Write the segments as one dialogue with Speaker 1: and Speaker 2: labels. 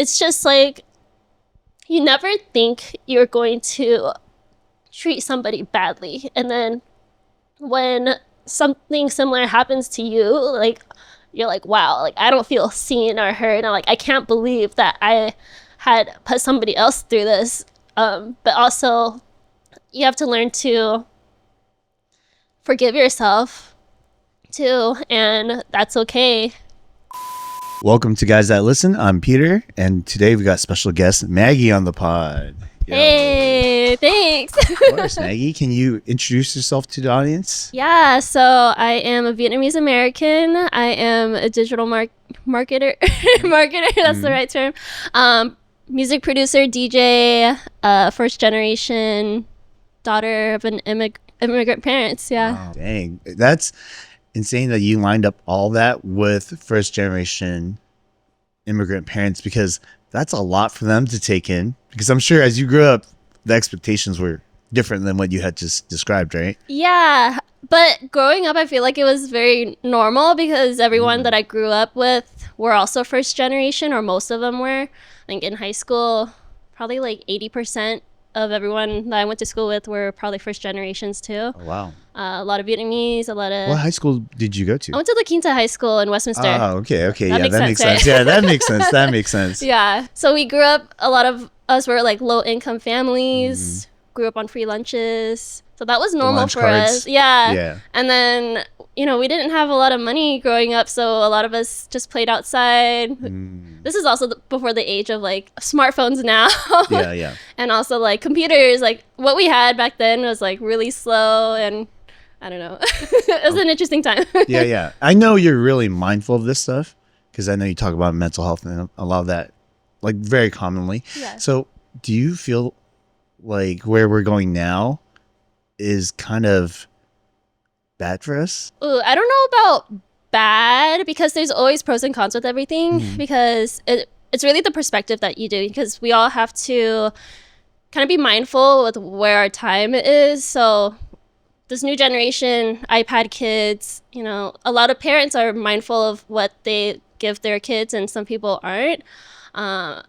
Speaker 1: it's just like you never think you're going to treat somebody badly, and then when something similar happens to you, like you're like, wow, like I don't feel seen or heard, and like I can't believe that I had put somebody else through this. But also you have to learn to forgive yourself too, and that's okay.
Speaker 2: Welcome to Guys That Listen. I'm Peter, and today we got special guest Maggie on the pod. Yo.
Speaker 1: Hey, thanks.
Speaker 2: Of course, Maggie. Can you introduce yourself to the audience?
Speaker 1: Yeah, so I am a Vietnamese American. I am a digital marketer. That's the right term. Music producer, DJ, first generation daughter of an immigrant parents. Yeah.
Speaker 2: Wow, dang, that's insane that you lined up all that with first generation immigrant parents, because that's a lot for them to take in. Because I'm sure as you grew up, the expectations were different than what you had just described, right?
Speaker 1: Yeah, but growing up, I feel like it was very normal because everyone that I grew up with were also first generation, or most of them were. I think in high school, probably like 80% of everyone that I went to school with were probably first generations too.
Speaker 2: Oh, wow.
Speaker 1: A lot of Vietnamese, a lot of...
Speaker 2: What high school did you go to?
Speaker 1: I went to La Quinta High School in Westminster.
Speaker 2: Oh, okay.
Speaker 1: That
Speaker 2: Yeah,
Speaker 1: makes
Speaker 2: that makes
Speaker 1: sense,
Speaker 2: sense.
Speaker 1: right?
Speaker 2: Yeah, that makes sense. That makes sense.
Speaker 1: Yeah. So we grew up, a lot of us were like low income families, grew up on free lunches. So that was normal
Speaker 2: lunch
Speaker 1: for
Speaker 2: cards.
Speaker 1: us. Yeah.
Speaker 2: Yeah.
Speaker 1: And then, we didn't have a lot of money growing up, so a lot of us just played outside. This is also before the age of like smartphones now.
Speaker 2: Yeah.
Speaker 1: And also like computers. Like what we had back then was like really slow, and I don't know. It was an interesting time.
Speaker 2: Yeah. I know you're really mindful of this stuff, because I know you talk about mental health and a lot of that, like, very commonly.
Speaker 1: Yeah.
Speaker 2: So do you feel like where we're going now is kind of bad for us?
Speaker 1: Ooh, I don't know about bad, because there's always pros and cons with everything, because it's really the perspective that you do, because we all have to kind of be mindful with where our time is. So this new generation, iPad kids, a lot of parents are mindful of what they give their kids, and some people aren't. How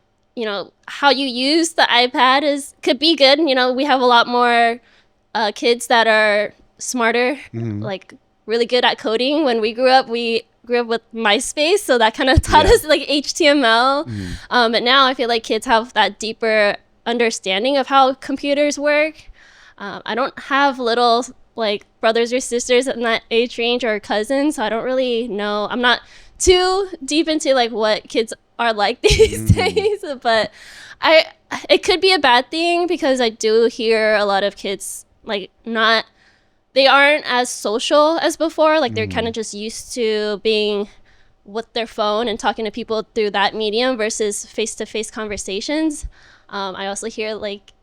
Speaker 1: you use the iPad could be good. We have a lot more kids that are smarter, like really good at coding. When we grew up with MySpace, so that kind of taught us like HTML. But now I feel like kids have that deeper understanding of how computers work. I don't have little like brothers or sisters in that age range, or cousins, so I don't really know. I'm not too deep into like what kids are like these days, but it could be a bad thing, because I do hear a lot of kids like they aren't as social as before. Like they're kind of just used to being with their phone and talking to people through that medium versus face-to-face conversations. I also hear like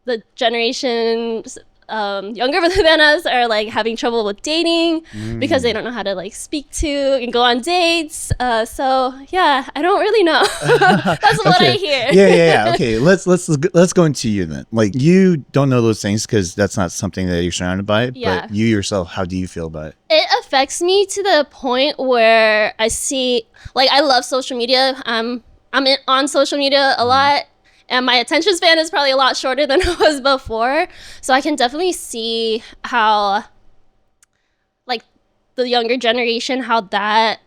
Speaker 1: the generations younger than us are like having trouble with dating because they don't know how to like speak to and go on dates. So yeah, I don't really know. That's what I hear.
Speaker 2: Yeah. Okay, let's go into you then. Like, you don't know those things because that's not something that you're surrounded by.
Speaker 1: Yeah.
Speaker 2: But you yourself, how do you feel about it?
Speaker 1: It affects me to the point where I see, like, I love social media. I'm on social media a lot. And my attention span is probably a lot shorter than it was before. So I can definitely see how, like, the younger generation, how that,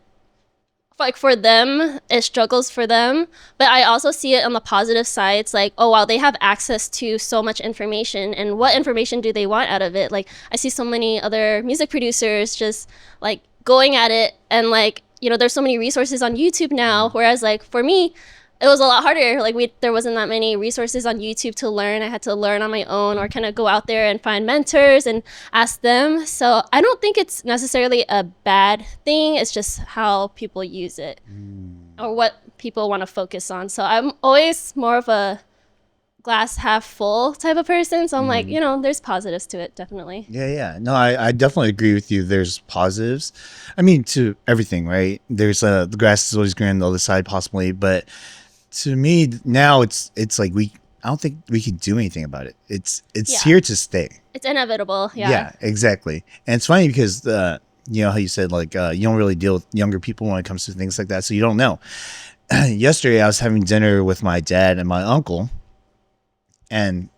Speaker 1: like, for them, it struggles for them. But I also see it on the positive side. It's like, oh, wow, they have access to so much information. And what information do they want out of it? Like, I see so many other music producers just, like, going at it. And, like, there's so many resources on YouTube now. Whereas, like, for me, it was a lot harder. Like there wasn't that many resources on YouTube to learn. I had to learn on my own, or kind of go out there and find mentors and ask them. So I don't think it's necessarily a bad thing. It's just how people use it or what people want to focus on. So I'm always more of a glass half full type of person. So I'm like, there's positives to it, definitely.
Speaker 2: Yeah. No, I definitely agree with you. There's positives. I mean, to everything, right? There's the grass is always greener on the other side, possibly, but to me now it's like I don't think we can do anything about it. It's here to stay.
Speaker 1: It's inevitable.
Speaker 2: Yeah, exactly. And it's funny because how you said like you don't really deal with younger people when it comes to things like that, so you don't know. yesterday I was having dinner with my dad and my uncle, and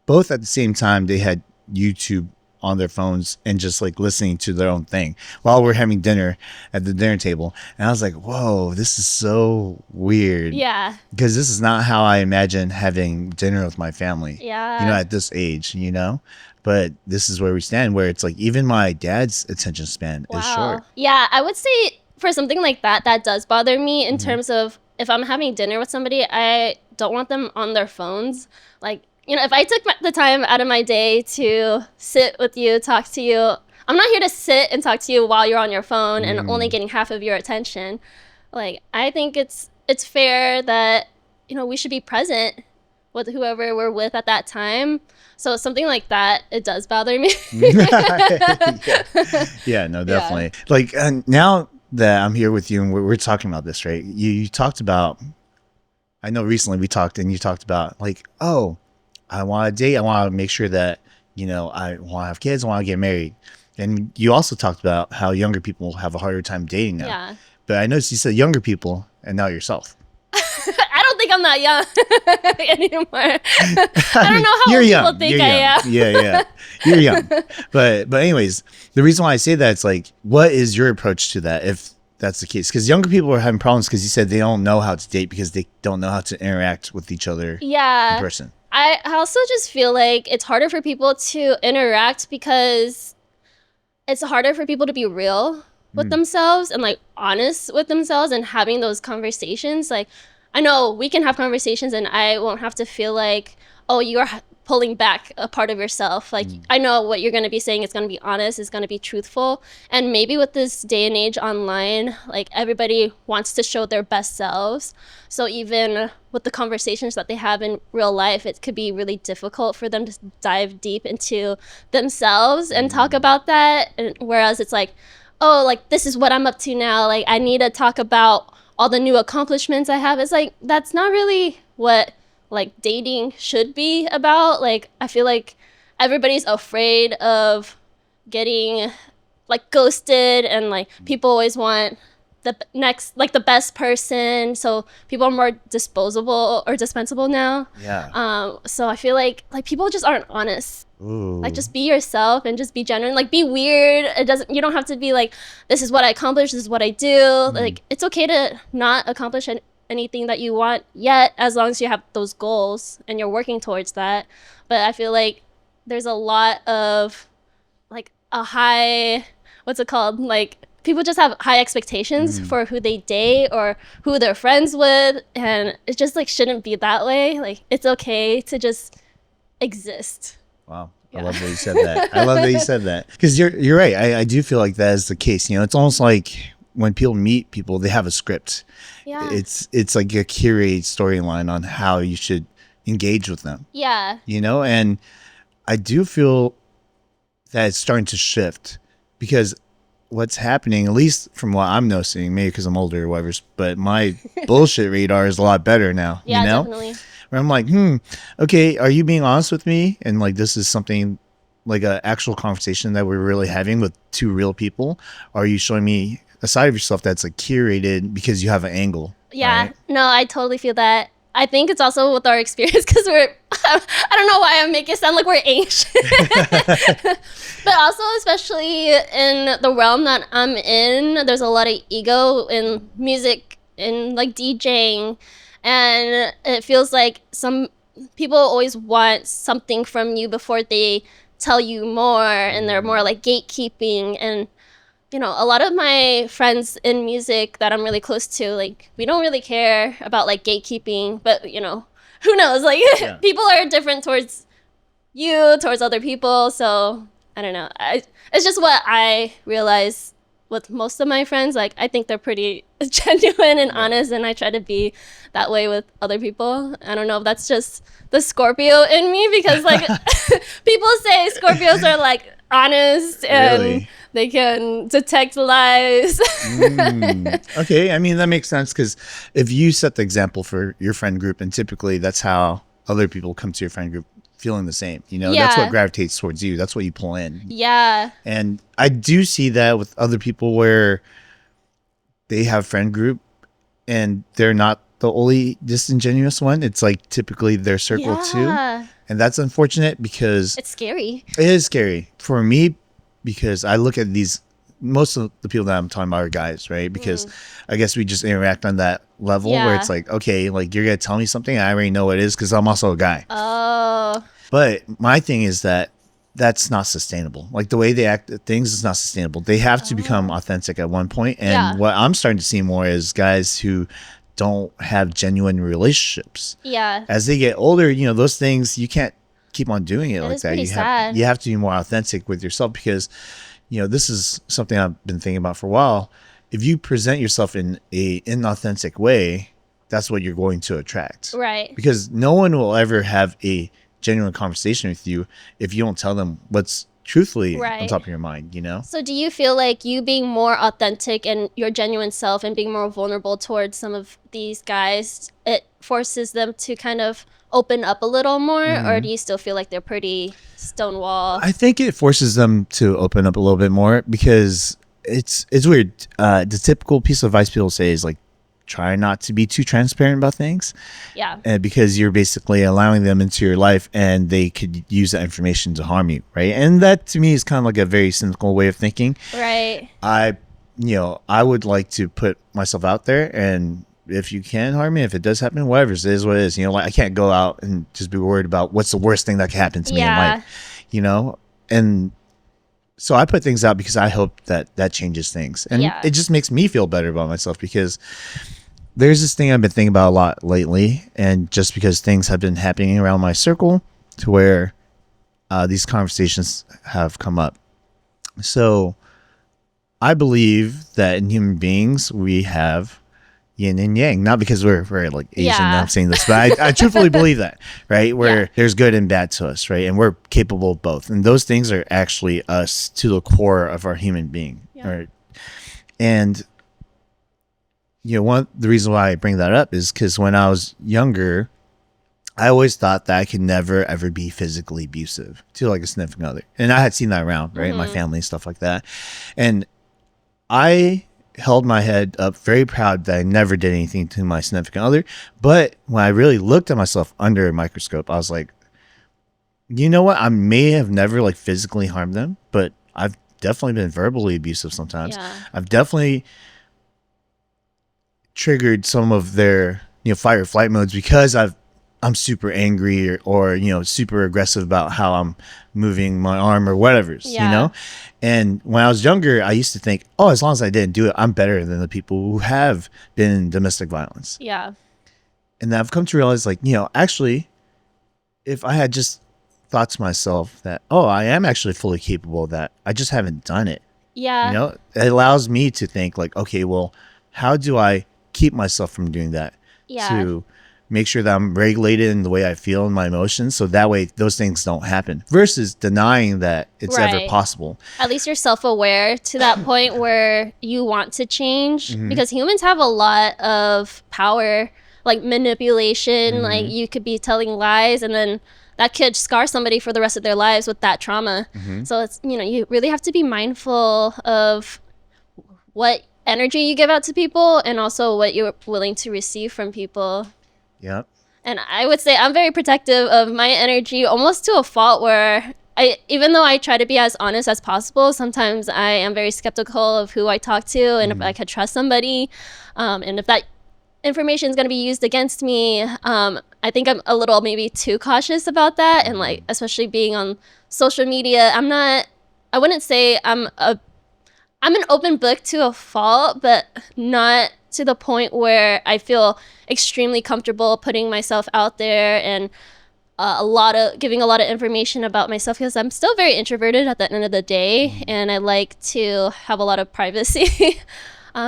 Speaker 2: both at the same time they had YouTube on their phones and just like listening to their own thing while we're having dinner at the dinner table. And I was like, whoa, this is so weird.
Speaker 1: Yeah.
Speaker 2: Because this is not how I imagine having dinner with my family.
Speaker 1: Yeah.
Speaker 2: You know, at this age, you know? But this is where we stand, where it's like even my dad's attention span is short.
Speaker 1: Yeah, I would say for something like that, that does bother me in terms of if I'm having dinner with somebody, I don't want them on their phones. Like, you know, if I took the time out of my day to sit with you, talk to you, I'm not here to sit and talk to you while you're on your phone and only getting half of your attention. Like, I think it's fair that, you know, we should be present with whoever we're with at that time. So something like that, it does bother me.
Speaker 2: Yeah, no, definitely. Yeah. Like now that I'm here with you and we're talking about this, right? You talked about, I know recently we talked and you talked about like, oh, I want to date. I want to make sure that, you know, I want to have kids. I want to get married. And you also talked about how younger people have a harder time dating now. Yeah. But I noticed you said younger people and now yourself.
Speaker 1: I don't think I'm that young anymore. I don't know how
Speaker 2: You're
Speaker 1: old
Speaker 2: young.
Speaker 1: people think
Speaker 2: You're
Speaker 1: I
Speaker 2: young.
Speaker 1: am.
Speaker 2: Yeah. You're young. But anyways, the reason why I say that is like, what is your approach to that if that's the case? Because younger people are having problems because you said they don't know how to date because they don't know how to interact with each other in person.
Speaker 1: I also just feel like it's harder for people to interact because it's harder for people to be real with themselves and like honest with themselves and having those conversations. Like, I know we can have conversations and I won't have to feel like, oh, you're pulling back a part of yourself. Like, I know what you're going to be saying is going to be honest, is going to be truthful. And maybe with this day and age online, like everybody wants to show their best selves. So even with the conversations that they have in real life, it could be really difficult for them to dive deep into themselves and talk about that. And whereas it's like, oh, like this is what I'm up to now. Like I need to talk about all the new accomplishments I have. It's like, that's not really what like dating should be about. Like I feel like everybody's afraid of getting like ghosted and like people always want the next, like the best person. So people are more disposable or dispensable now.
Speaker 2: Yeah.
Speaker 1: So I feel like people just aren't honest.
Speaker 2: Ooh.
Speaker 1: Like just be yourself and just be genuine. Like be weird. You don't have to be like, this is what I accomplished, this is what I do. Like it's okay to not accomplish anything that you want yet, as long as you have those goals and you're working towards that. But I feel like there's a lot of like a high, what's it called? Like people just have high expectations for who they date or who they're friends with. And it just like shouldn't be that way. Like it's okay to just exist.
Speaker 2: Wow. I love that you said that. I love that you said that. Because you're right. I do feel like that is the case. You know, it's almost like when people meet people, they have a script.
Speaker 1: Yeah.
Speaker 2: It's like a curated storyline on how you should engage with them.
Speaker 1: Yeah.
Speaker 2: You know, and I do feel that it's starting to shift because what's happening, at least from what I'm noticing, maybe because I'm older or whatever, but my bullshit radar is a lot better now.
Speaker 1: Yeah,
Speaker 2: you know?
Speaker 1: definitely.
Speaker 2: Where I'm like, okay, are you being honest with me? And like, this is something like an actual conversation that we're really having with two real people. Or are you showing me a side of yourself that's like curated because you have an angle?
Speaker 1: Yeah,
Speaker 2: right?
Speaker 1: No, I totally feel that. I think it's also with our experience because I don't know why I make it sound like we're ancient. But also, especially in the realm that I'm in, there's a lot of ego in music and like DJing. And it feels like some people always want something from you before they tell you more. And they're more like gatekeeping. And, you know, a lot of my friends in music that I'm really close to, like, we don't really care about like gatekeeping. But, you know, who knows? Like, people are different towards you, towards other people. So, I don't know. It's just what I realize with most of my friends. Like, I think they're pretty genuine and honest, and I try to be that way with other people. I don't know if that's just the Scorpio in me, because like people say Scorpios are like honest and they can detect lies.
Speaker 2: Okay, I mean that makes sense, because if you set the example for your friend group, and typically that's how other people come to your friend group, feeling the same, you know, that's what gravitates towards you. That's what you pull in.
Speaker 1: Yeah.
Speaker 2: And I do see that with other people where they have friend group and they're not the only disingenuous one. It's like typically their circle too. And that's unfortunate because
Speaker 1: it's scary.
Speaker 2: It is scary for me because I look at these, most of the people that I'm talking about are guys, right? Because I guess we just interact on that level where it's like, okay, like you're going to tell me something. I already know what it is because I'm also a guy.
Speaker 1: Oh.
Speaker 2: But my thing is that that's not sustainable. Like the way they act at things is not sustainable. They have to become authentic at one point. And what I'm starting to see more is guys who don't have genuine relationships.
Speaker 1: Yeah.
Speaker 2: As they get older, you know, those things, you can't keep on doing it like that. You have to be more authentic with yourself because, you know, this is something I've been thinking about for a while. If you present yourself in a inauthentic way, that's what you're going to attract.
Speaker 1: Right.
Speaker 2: Because no one will ever have a genuine conversation with you if you don't tell them what's truthfully on top of your mind, you know?
Speaker 1: So do you feel like you being more authentic and your genuine self and being more vulnerable towards some of these guys, it forces them to kind of open up a little more, or do you still feel like they're pretty stonewall?
Speaker 2: I think it forces them to open up a little bit more because it's weird. The typical piece of advice people say is like, try not to be too transparent about things.
Speaker 1: Yeah.
Speaker 2: And because you're basically allowing them into your life and they could use that information to harm you, right? And that to me is kind of like a very cynical way of thinking.
Speaker 1: Right.
Speaker 2: I would like to put myself out there, and if you can harm me, if it does happen, whatever, it is what it is. You know, like I can't go out and just be worried about what's the worst thing that can happen to me in life, you know? And so I put things out because I hope that changes things. And it just makes me feel better about myself because there's this thing I've been thinking about a lot lately. And just because things have been happening around my circle to where these conversations have come up. So I believe that in human beings, we have yin and yang, not because we're very like Asian. I'm saying this, but I truthfully believe that, right? Where there's good and bad to us, right? And we're capable of both. And those things are actually us to the core of our human being, right? And, you know, the reason why I bring that up is because when I was younger, I always thought that I could never, ever be physically abusive to like a significant other. And I had seen that around, right? My family and stuff like that. And I held my head up very proud that I never did anything to my significant other. But when I really looked at myself under a microscope, I was like, you know what? I may have never like physically harmed them, but I've definitely been verbally abusive sometimes. I've definitely triggered some of their, you know, fight or flight modes because I'm super angry or, you know, super aggressive about how I'm moving my arm or whatever, you know? And when I was younger, I used to think, oh, as long as I didn't do it, I'm better than the people who have been in domestic violence.
Speaker 1: Yeah.
Speaker 2: And I've come to realize, like, you know, actually, if I had just thought to myself that, oh, I am actually fully capable of that, I just haven't done it.
Speaker 1: Yeah.
Speaker 2: You know, it allows me to think like, okay, well, how do I keep myself from doing that? To make sure that I'm regulated in the way I feel in my emotions, so that way those things don't happen, versus denying that it's ever possible.
Speaker 1: At least you're self-aware to that point where you want to change, because humans have a lot of power, like manipulation, like you could be telling lies and then that could scar somebody for the rest of their lives with that trauma. So it's, you know, you really have to be mindful of what energy you give out to people and also what you're willing to receive from people.
Speaker 2: Yep.
Speaker 1: And I would say I'm very protective of my energy, almost to a fault where even though I try to be as honest as possible, sometimes I am very skeptical of who I talk to and if I could trust somebody. And if that information is going to be used against me, I think I'm a little maybe too cautious about that. And like, especially being on social media, I wouldn't say I'm an open book to a fault, but not to the point where I feel extremely comfortable putting myself out there and giving a lot of information about myself, because I'm still very introverted at the end of the day, and I like to have a lot of privacy.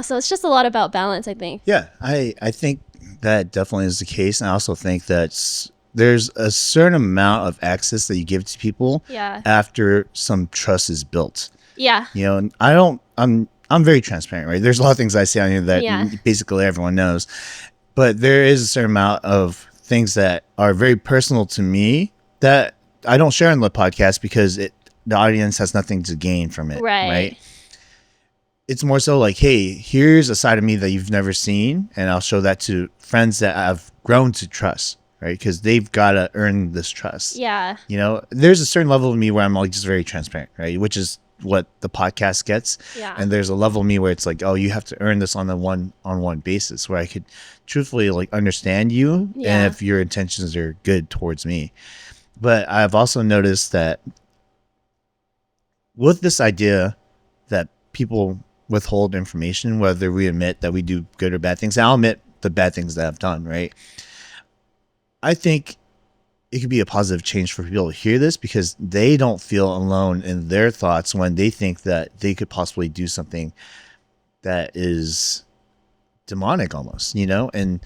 Speaker 1: So it's just a lot about balance, I think.
Speaker 2: Yeah, I think that definitely is the case. And I also think that there's a certain amount of access that you give to people after some trust is built. Yeah. You know, and I'm very transparent, right? There's a lot of things I say on here that basically everyone knows. But there is a certain amount of things that are very personal to me that I don't share on the podcast because the audience has nothing to gain from it. Right. it's more so like, hey, here's a side of me that you've never seen, and I'll show that to friends that I've grown to trust, right? Because they've got to earn this trust.
Speaker 1: Yeah.
Speaker 2: You know, there's a certain level of me where I'm like just very transparent, right? Which is what the podcast gets.
Speaker 1: Yeah.
Speaker 2: And there's a level of me where it's like, oh, you have to earn this on a one-on-one basis, where I could truthfully like understand you and if your intentions are good towards me. But I've also noticed that with this idea that people withhold information, whether we admit that we do good or bad things, and I'll admit the bad things that I've done, right? I think it could be a positive change for people to hear this, because they don't feel alone in their thoughts when they think that they could possibly do something that is demonic almost, you know? And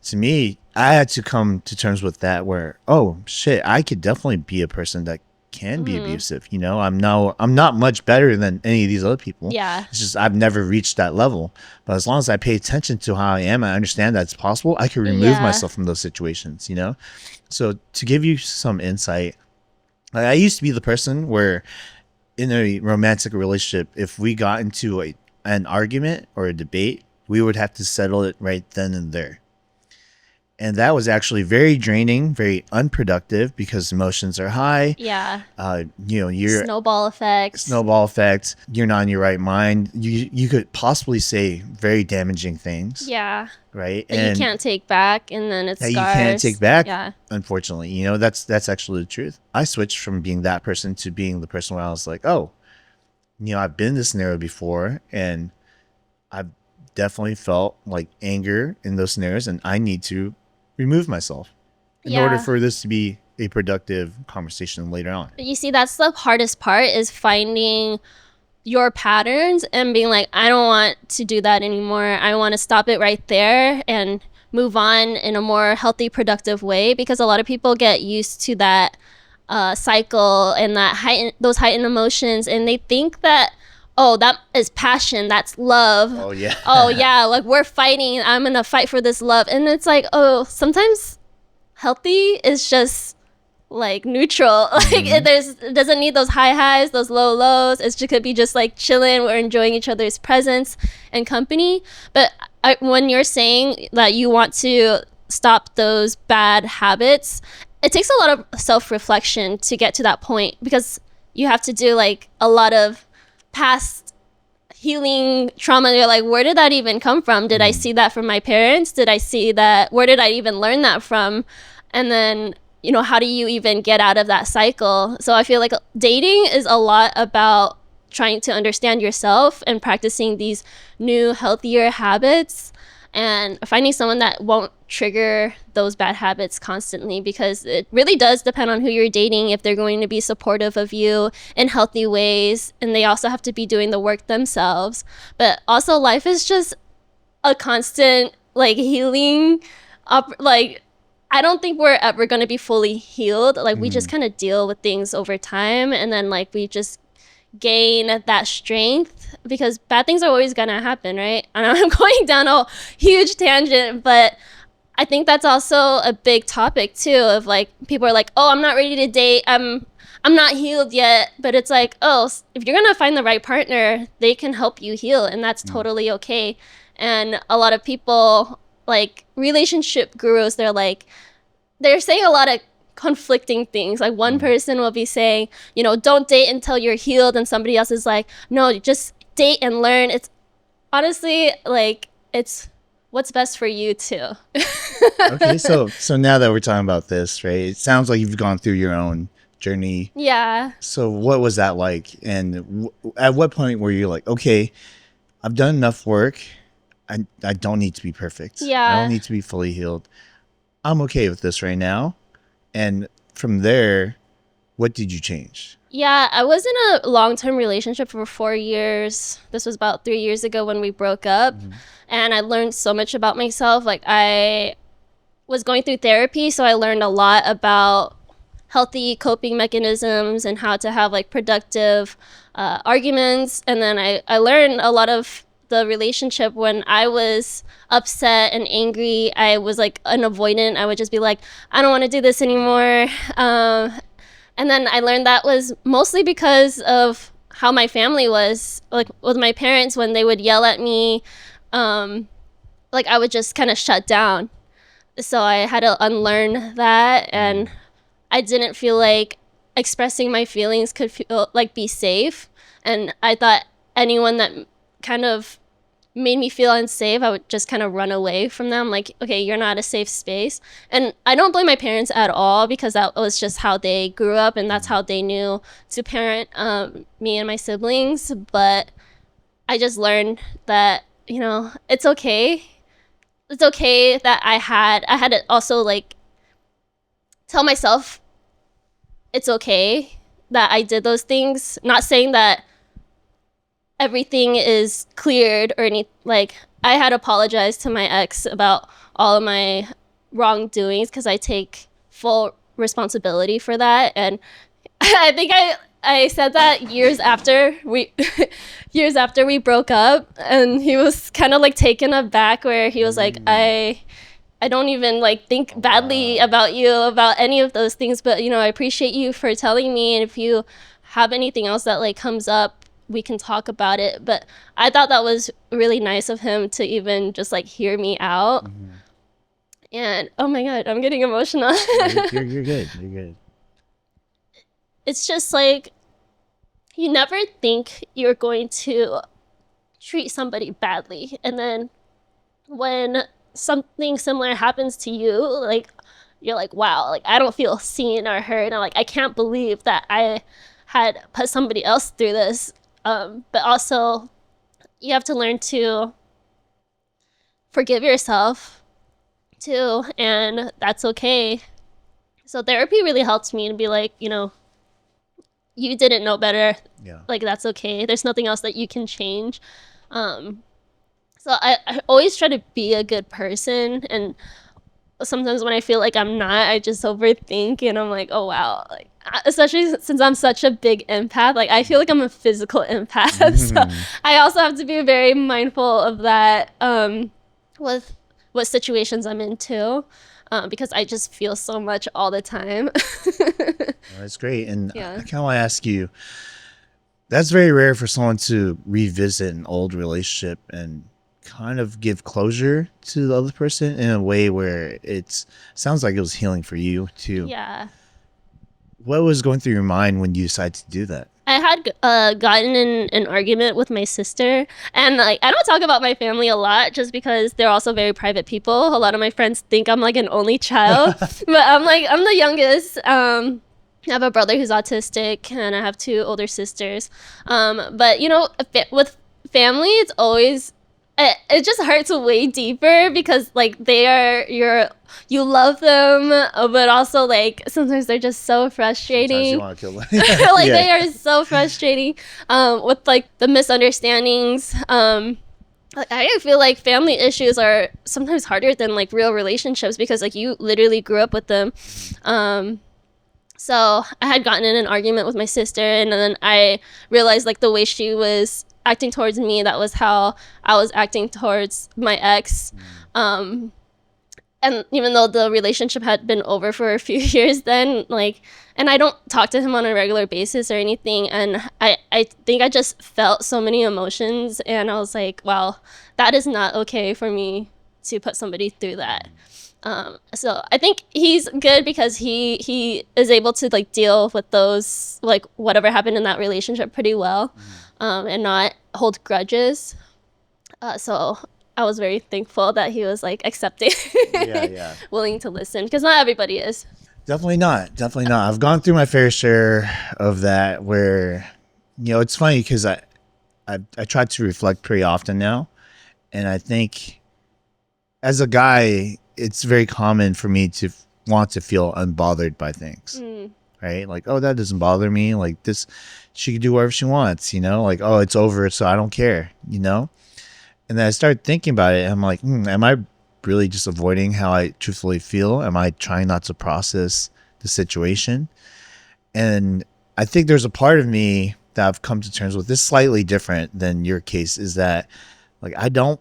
Speaker 2: to me, I had to come to terms with that, where, oh shit, I could definitely be a person that can be abusive. You know, I'm not much better than any of these other people.
Speaker 1: Yeah.
Speaker 2: It's just I've never reached that level. But as long as I pay attention to how I am, I understand that's possible, I can remove myself from those situations, you know? So to give you some insight, I used to be the person where in a romantic relationship, if we got into an argument or a debate, we would have to settle it right then and there. And that was actually very draining, very unproductive, because emotions are high.
Speaker 1: Yeah.
Speaker 2: You know, you're
Speaker 1: snowball effect.
Speaker 2: You're not in your right mind. You could possibly say very damaging things.
Speaker 1: Yeah.
Speaker 2: Right.
Speaker 1: That and you can't take back, and then it's
Speaker 2: that
Speaker 1: scars.
Speaker 2: You can't take back.
Speaker 1: Yeah.
Speaker 2: Unfortunately, you know, that's actually the truth. I switched from being that person to being the person where I was like, oh, you know, I've been in this scenario before, and I've definitely felt like anger in those scenarios, and I need to remove myself in order for this to be a productive conversation later on.
Speaker 1: But you see, that's the hardest part, is finding your patterns and being like, I don't want to do that anymore. I want to stop it right there and move on in a more healthy, productive way, because a lot of people get used to that cycle and those heightened emotions, and they think that, oh, that is passion, that's love.
Speaker 2: Oh yeah.
Speaker 1: Oh yeah, like we're fighting, I'm gonna fight for this love. And it's like, oh, sometimes healthy is just like neutral. Like it doesn't need those high highs, those low lows. It could be just like chilling, we're enjoying each other's presence and company. But when you're saying that you want to stop those bad habits, it takes a lot of self-reflection to get to that point, because you have to do like a lot of past healing trauma. You're like, where did that even come from? Did I see that from my parents? Did I see that? Where did I even learn that from? And then, you know, how do you even get out of that cycle? So I feel like dating is a lot about trying to understand yourself and practicing these new, healthier habits, and finding someone that won't trigger those bad habits constantly, because it really does depend on who you're dating, if they're going to be supportive of you in healthy ways, and they also have to be doing the work themselves. But also, life is just a constant like healing like I don't think we're ever going to be fully healed. Like we just kind of deal with things over time, and then like we just gain that strength, because bad things are always gonna happen, right? And I'm going down a huge tangent, but I think that's also a big topic too, of like people are like, oh, I'm not ready to date, I'm not healed yet. But it's like, oh, if you're gonna find the right partner, they can help you heal, and that's totally okay. And a lot of people, like relationship gurus, they're saying a lot of conflicting things. Like one person will be saying, you know, don't date until you're healed, and somebody else is like, no, just date and learn. It's honestly like, it's what's best for you too.
Speaker 2: Okay, so now that we're talking about this, right, it sounds like you've gone through your own journey.
Speaker 1: Yeah.
Speaker 2: So what was that like, and at what point were you like, okay, I've done enough work, I don't need to be perfect, I don't need to be fully healed, I'm okay with this right now? And from there, what did you change?
Speaker 1: Yeah, I was in a long-term relationship for 4 years. This was about 3 years ago when we broke up. And I learned so much about myself. Like I was going through therapy, so I learned a lot about healthy coping mechanisms and how to have like productive arguments. And then I learned a lot of the relationship. When I was upset and angry, I was like an avoidant. I would just be like, I don't want to do this anymore. And then I learned that was mostly because of how my family was, like with my parents, when they would yell at me, like I would just kind of shut down. So I had to unlearn that, and I didn't feel like expressing my feelings could feel like be safe. And I thought anyone that kind of made me feel unsafe, I would just kind of run away from them. Like, okay, you're not a safe space. And I don't blame my parents at all, because that was just how they grew up and that's how they knew to parent me and my siblings. But I just learned that, you know, it's okay. It's okay that I had to also like tell myself it's okay that I did those things. Not saying that everything is cleared or any, like I had apologized to my ex about all of my wrongdoings, because I take full responsibility for that. And I think I said that years after we years after we broke up, and he was kind of like taken aback, where he was like, I don't even like think badly about you about any of those things, but you know, I appreciate you for telling me, and if you have anything else that like comes up, we can talk about it. But I thought that was really nice of him to even just like hear me out. And oh my god, I'm getting emotional.
Speaker 2: You're good. You're good.
Speaker 1: It's just like, you never think you're going to treat somebody badly, and then when something similar happens to you, like you're like, wow, like I don't feel seen or heard, and like I can't believe that I had put somebody else through this. But also you have to learn to forgive yourself too, and that's okay. So therapy really helped me to be like, you know, you didn't know better.
Speaker 2: Yeah.
Speaker 1: Like that's okay. There's nothing else that you can change. So I always try to be a good person, and sometimes when I feel like I'm not, I just overthink, and I'm like, oh wow, like especially since I'm such a big empath, like I feel like I'm a physical empath. So I also have to be very mindful of that with what situations I'm in too, because I just feel so much all the time.
Speaker 2: That's great. And
Speaker 1: Yeah.
Speaker 2: I kind of want to ask you, that's very rare for someone to revisit an old relationship and kind of give closure to the other person in a way where it sounds like it was healing for you too.
Speaker 1: Yeah.
Speaker 2: What was going through your mind when you decided to do that?
Speaker 1: I had gotten in an argument with my sister, and like I don't talk about my family a lot just because they're also very private people. A lot of my friends think I'm like an only child, but I'm the youngest. I have a brother who's autistic, and I have 2 older sisters. But you know, with family, it's always it just hurts way deeper, because like you love them, but also like sometimes they're just so frustrating.
Speaker 2: Sometimes you want to kill them.
Speaker 1: Like
Speaker 2: Yeah.
Speaker 1: they are so frustrating with like the misunderstandings. Like, I feel like family issues are sometimes harder than like real relationships, because like you literally grew up with them. So I had gotten in an argument with my sister, and then I realized like the way she was acting towards me, that was how I was acting towards my ex. And even though the relationship had been over for a few years then, like, and I don't talk to him on a regular basis or anything, and I think I just felt so many emotions, and I was like, wow, that is not okay for me to put somebody through that. So I think he's good because he is able to like deal with those, like whatever happened in that relationship pretty well, and not hold grudges. So I was very thankful that he was like accepting,
Speaker 2: Yeah.
Speaker 1: willing to listen, because not everybody is.
Speaker 2: Definitely not. I've gone through my fair share of that where, you know, it's funny because I try to reflect pretty often now. And I think as a guy, it's very common for me to want to feel unbothered by things, right? Like, oh, that doesn't bother me. Like this, she can do whatever she wants, you know, like, oh, it's over, so I don't care, you know? And then I started thinking about it, and I'm like, am I really just avoiding how I truthfully feel? Am I trying not to process the situation? And I think there's a part of me that I've come to terms with, this slightly different than your case, is that like I don't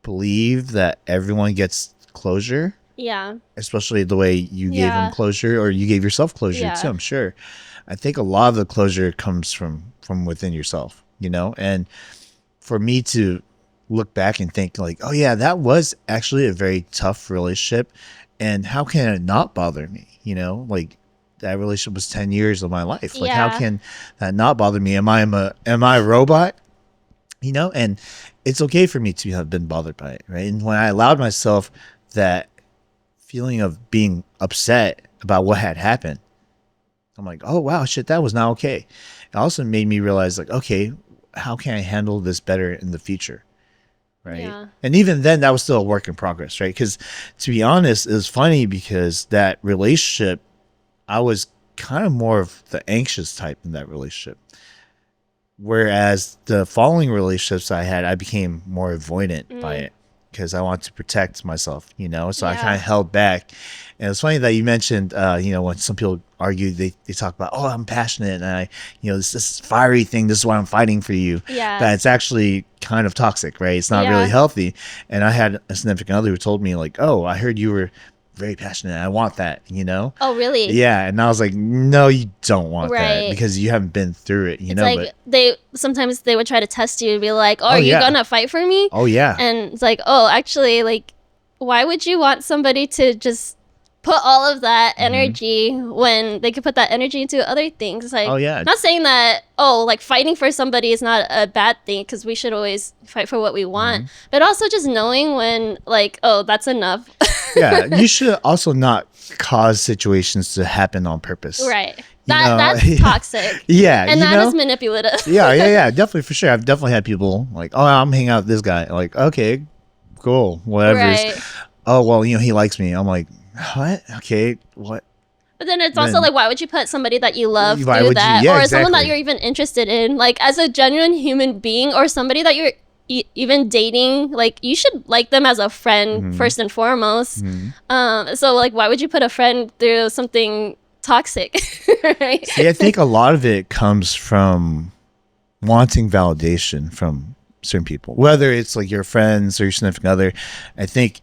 Speaker 2: believe that everyone gets closure.
Speaker 1: Yeah.
Speaker 2: especially the way you gave him
Speaker 1: Yeah.
Speaker 2: closure, or you gave yourself closure
Speaker 1: Yeah.
Speaker 2: too. I'm sure. I think a lot of the closure comes from within yourself, you know. And for me to look back and think like, oh yeah, that was actually a very tough relationship, and how can it not bother me? You know, like that relationship was 10 years of my life. Like, how
Speaker 1: Yeah.
Speaker 2: can that not bother me? Am I a robot? You know, and it's okay for me to have been bothered by it, right? And when I allowed myself that feeling of being upset about what had happened, I'm like, oh wow, shit, that was not okay. It also made me realize, like, okay, how can I handle this better in the future, right?
Speaker 1: Yeah.
Speaker 2: And even then, that was still a work in progress, right? Because to be honest, it was funny because that relationship, I was kind of more of the anxious type in that relationship. Whereas the following relationships I had, I became more avoidant by it because I wanted to protect myself, you know? So I kind of held back. And it's funny that you mentioned, you know, when some people argue, they talk about, oh, I'm passionate and I, you know, this fiery thing, this is why I'm fighting for you.
Speaker 1: Yeah.
Speaker 2: But it's actually kind of toxic, right? It's not really healthy. And I had a significant other who told me, like, oh, I heard you were very passionate. I want that, you know?
Speaker 1: Oh, really?
Speaker 2: Yeah. And I was like, no, you don't want that
Speaker 1: Right.
Speaker 2: because you haven't been through it, you
Speaker 1: It's
Speaker 2: know?
Speaker 1: like
Speaker 2: But
Speaker 1: sometimes they would try to test you and be like, oh, are you
Speaker 2: yeah.
Speaker 1: gonna fight for me?
Speaker 2: oh yeah.
Speaker 1: And it's like, oh, actually, like, why would you want somebody to just put all of that energy when they could put that energy into other things? Like,
Speaker 2: Oh, yeah.
Speaker 1: not saying that, oh, like fighting for somebody is not a bad thing, because we should always fight for what we want, but also just knowing when, like, oh, that's enough.
Speaker 2: Yeah. You should also not cause situations to happen on purpose.
Speaker 1: Right.
Speaker 2: You know?
Speaker 1: That's toxic.
Speaker 2: Yeah.
Speaker 1: And
Speaker 2: you
Speaker 1: that
Speaker 2: know?
Speaker 1: is manipulative.
Speaker 2: Yeah. Definitely, for sure. I've definitely had people like, oh, I'm hanging out with this guy. Like, okay, cool, whatever.
Speaker 1: Right.
Speaker 2: Oh, well, you know, he likes me. I'm like, what? Okay, what?
Speaker 1: But then it's also like, why would you put somebody that you love
Speaker 2: Why
Speaker 1: through
Speaker 2: would you-
Speaker 1: that,
Speaker 2: yeah,
Speaker 1: or someone that
Speaker 2: exactly.
Speaker 1: you're even interested in? Like, as a genuine human being, or somebody that you're even dating, like, you should like them as a friend first and foremost. So like, why would you put a friend through something toxic? Right?
Speaker 2: See, I think a lot of it comes from wanting validation from certain people, whether it's like your friends or your significant other. I think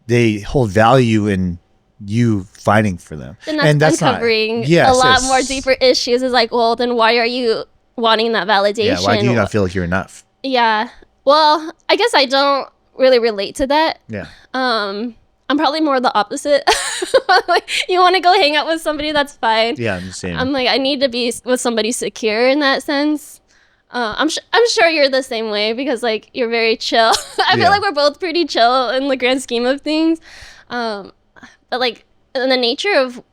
Speaker 2: they hold value in you fighting for them,
Speaker 1: And that's uncovering a lot more deeper issues. Is like, well, then why are you wanting that validation?
Speaker 2: Yeah, why do you not feel like you're enough?
Speaker 1: Yeah. Well, I guess I don't really relate to that.
Speaker 2: Yeah.
Speaker 1: I'm probably more the opposite. Like, you want to go hang out with somebody, that's fine.
Speaker 2: Yeah, I'm the same.
Speaker 1: I'm like, I need to be with somebody secure in that sense. I'm sure you're the same way, because like, you're very chill. I feel like we're both pretty chill in the grand scheme of things. But like, in the nature of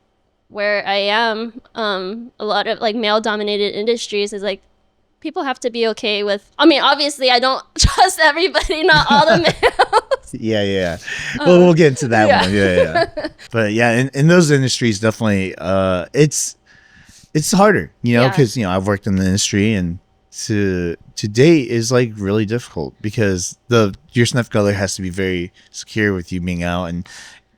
Speaker 1: where I am, a lot of like male dominated industries is like, people have to be okay with, I mean, obviously I don't trust everybody, not all the males.
Speaker 2: Yeah. Well, we'll get into that one. Yeah. But yeah, in those industries, definitely, it's harder, you know, because, you know, I've worked in the industry, and to date is like really difficult because your significant other has to be very secure with you being out. And,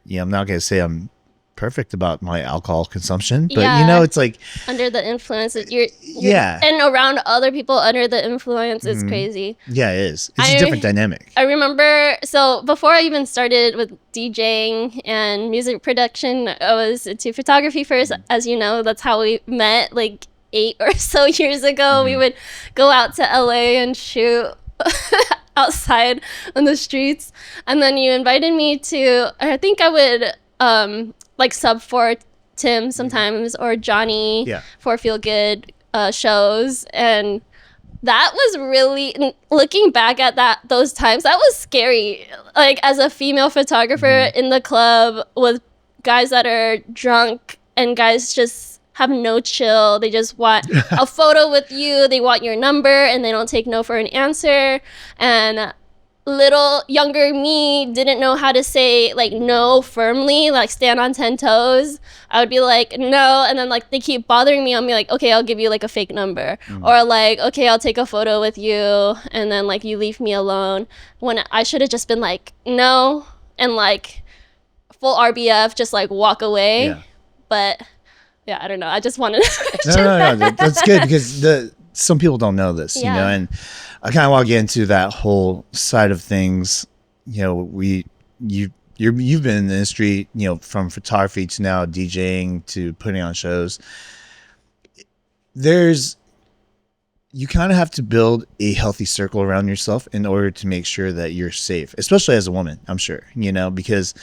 Speaker 2: you know, I'm not going to say I'm perfect about my alcohol consumption, but you know, it's like
Speaker 1: under the influence, you're
Speaker 2: yeah,
Speaker 1: and around other people under the influence is crazy.
Speaker 2: Yeah, it is. It's a different dynamic.
Speaker 1: I remember, so before I even started with DJing and music production, I was into photography first. As you know, that's how we met, like 8 or so years ago. We would go out to LA and shoot outside on the streets, and then you invited me to, I think I would like sub for Tim sometimes, or Johnny for Feel Good shows. And that was really, looking back at those times, that was scary. Like, as a female photographer in the club with guys that are drunk, and guys just have no chill. They just want a photo with you. They want your number, and they don't take no for an answer. And little younger me didn't know how to say like no firmly, like stand on 10 toes. I would be like, no, and then like they keep bothering me. I'll be like, okay, I'll give you like a fake number, or like, okay, I'll take a photo with you, and then like you leave me alone, when I should have just been like, no, and like full RBF, just like walk away. But yeah, I don't know, I just wanted to
Speaker 2: no, that's good, because some people don't know this, you know, and I kind of want to get into that whole side of things. You know, you you've been in the industry, from photography to now DJing to putting on shows. You kind of have to build a healthy circle around yourself in order to make sure that you're safe, especially as a woman, I'm sure, because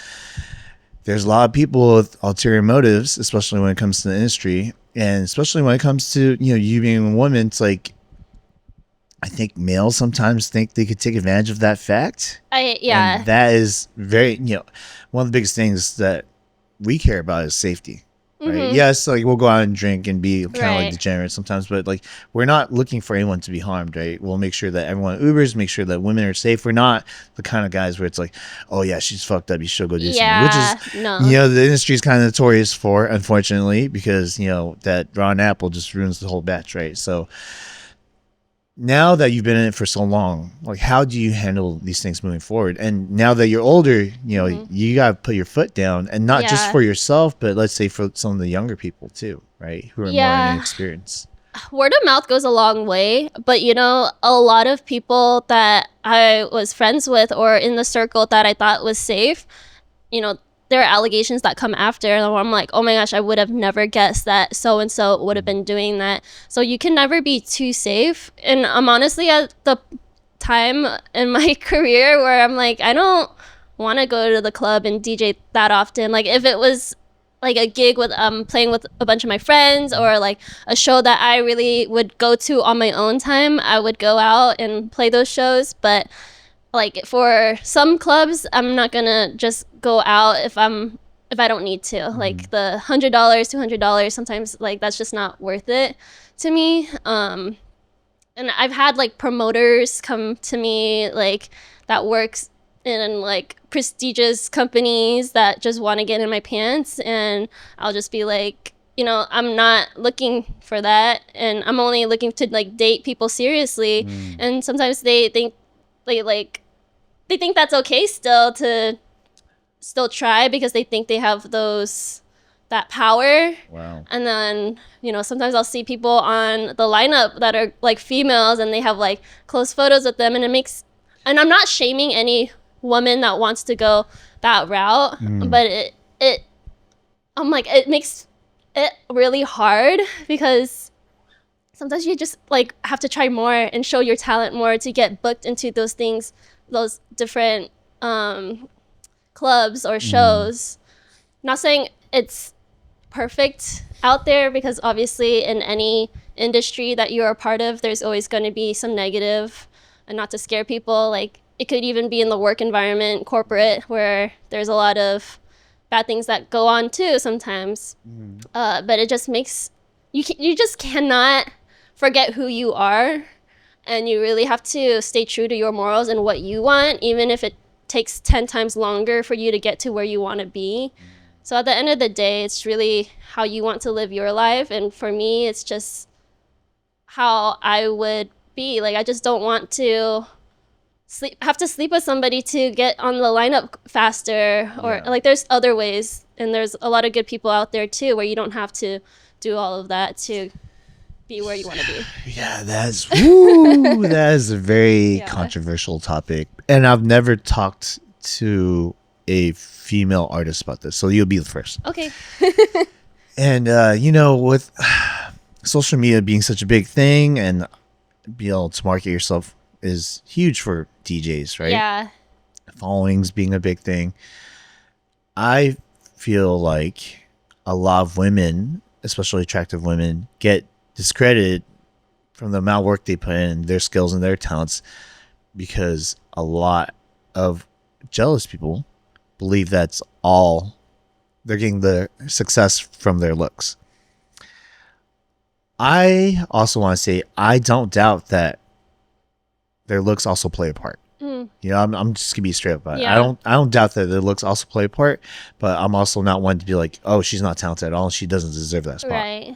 Speaker 2: there's a lot of people with ulterior motives, especially when it comes to the industry, and especially when it comes to, you being a woman. It's like, I think males sometimes think they could take advantage of that fact.
Speaker 1: Yeah.
Speaker 2: And that is very, one of the biggest things that we care about is safety. Right.
Speaker 1: Mm-hmm.
Speaker 2: Yes, like we'll go out and drink and be kind of
Speaker 1: Right.
Speaker 2: like degenerate sometimes, but like we're not looking for anyone to be harmed, right? We'll make sure that everyone Ubers, make sure that women are safe. We're not the kind of guys where it's like, oh yeah, she's fucked up, you should go do something. Which is, the industry is kind of notorious for, unfortunately, because that rotten apple just ruins the whole batch, right? So now that you've been in it for so long, like how do you handle these things moving forward? And now that you're older, you got to put your foot down, and not just for yourself, but let's say for some of the younger people too, right? Who are more inexperienced.
Speaker 1: Word of mouth goes a long way, but a lot of people that I was friends with or in the circle that I thought was safe, there are allegations that come after, and I'm like, oh my gosh, I would have never guessed that so and so would have been doing that. So you can never be too safe. And I'm honestly at the time in my career where I'm like, I don't want to go to the club and DJ that often. Like if it was like a gig with playing with a bunch of my friends, or like a show that I really would go to on my own time, I would go out and play those shows. But like for some clubs, I'm not gonna just go out if I don't need to. Like the $100, $200, sometimes like that's just not worth it to me. And I've had like promoters come to me like that works in like prestigious companies that just want to get in my pants, and I'll just be like, I'm not looking for that, and I'm only looking to like date people seriously. And sometimes they think they think that's okay still to try because they think they have that power.
Speaker 2: Wow.
Speaker 1: And then, sometimes I'll see people on the lineup that are like females and they have like close photos with them, and and I'm not shaming any woman that wants to go that route, but I'm like, it makes it really hard because sometimes you just like have to try more and show your talent more to get booked into those things, those different clubs or shows. Not saying it's perfect out there, because obviously in any industry that you're a part of, there's always going to be some negative, and not to scare people, like it could even be in the work environment, corporate, where there's a lot of bad things that go on too sometimes. But it just makes you just cannot forget who you are, and you really have to stay true to your morals and what you want, even if it takes 10 times longer for you to get to where you want to be. So at the end of the day, it's really how you want to live your life. And for me, it's just how I would be. Like, I just don't want to have to sleep with somebody to get on the lineup faster, or like there's other ways, and there's a lot of good people out there too where you don't have to do all of that to be where you want to be.
Speaker 2: Yeah, that is a very controversial topic, and I've never talked to a female artist about this, so you'll be the first.
Speaker 1: Okay.
Speaker 2: And with social media being such a big thing, and be able to market yourself is huge for DJs, right?
Speaker 1: Yeah.
Speaker 2: Followings being a big thing. I feel like a lot of women, especially attractive women, get discredited from the amount of work they put in, their skills and their talents, because a lot of jealous people believe that's all they're getting the success from their looks. I also want to say I don't doubt that their looks also play a part. I'm just gonna be straight up about it. I don't doubt that their looks also play a part, but I'm also not one to be like, oh, she's not talented at all, she doesn't deserve that spot.
Speaker 1: Right.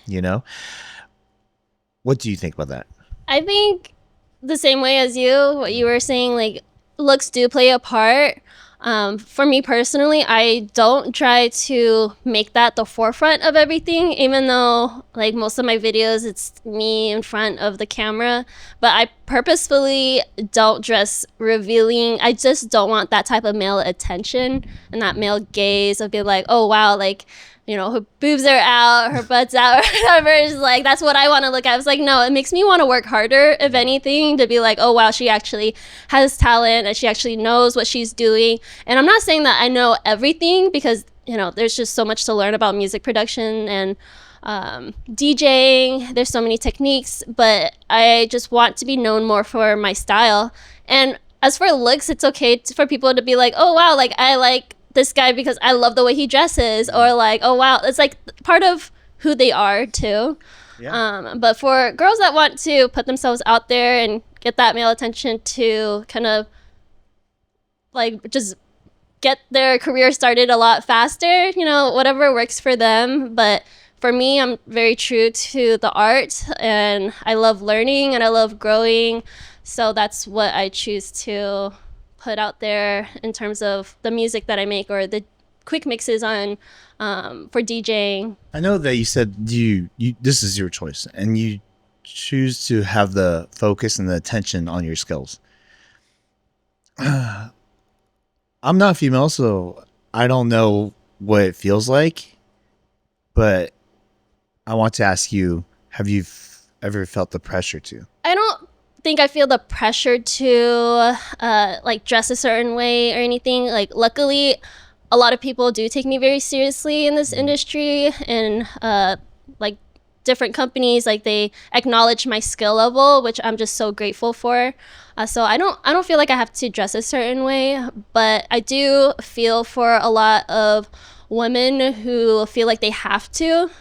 Speaker 2: What do you think about that?
Speaker 1: I think the same way as you, what you were saying, like looks do play a part. For me personally, I don't try to make that the forefront of everything, even though like most of my videos, it's me in front of the camera. But I purposefully don't dress revealing. I just don't want that type of male attention and that male gaze of being like, oh wow, like, you know, her boobs are out, her butt's out, or whatever. It's like, that's what I want to look at. It's like, no, it makes me want to work harder, if anything, to be like, oh wow, she actually has talent and she actually knows what she's doing. And I'm not saying that I know everything, because, you know, there's just so much to learn about music production and DJing. There's so many techniques, but I just want to be known more for my style. And as for looks, it's okay for people to be like, oh wow, like I like this guy because I love the way he dresses, or like, oh wow, it's like part of who they are too. Yeah. But for girls that want to put themselves out there and get that male attention to kind of like just get their career started a lot faster, you know, whatever works for them. But for me, I'm very true to the art, and I love learning and I love growing. So that's what I choose to put out there in terms of the music that I make, or the quick mixes on for DJing.
Speaker 2: I know that you said you this is your choice, and you choose to have the focus and the attention on your skills. I'm not female, so I don't know what it feels like, but I want to ask you, have you ever felt the pressure to?
Speaker 1: I don't think I feel the pressure to like dress a certain way or anything. Like, luckily, a lot of people do take me very seriously in this industry, and like different companies, like they acknowledge my skill level, which I'm just so grateful for. So I don't feel like I have to dress a certain way, but I do feel for a lot of women who feel like they have to.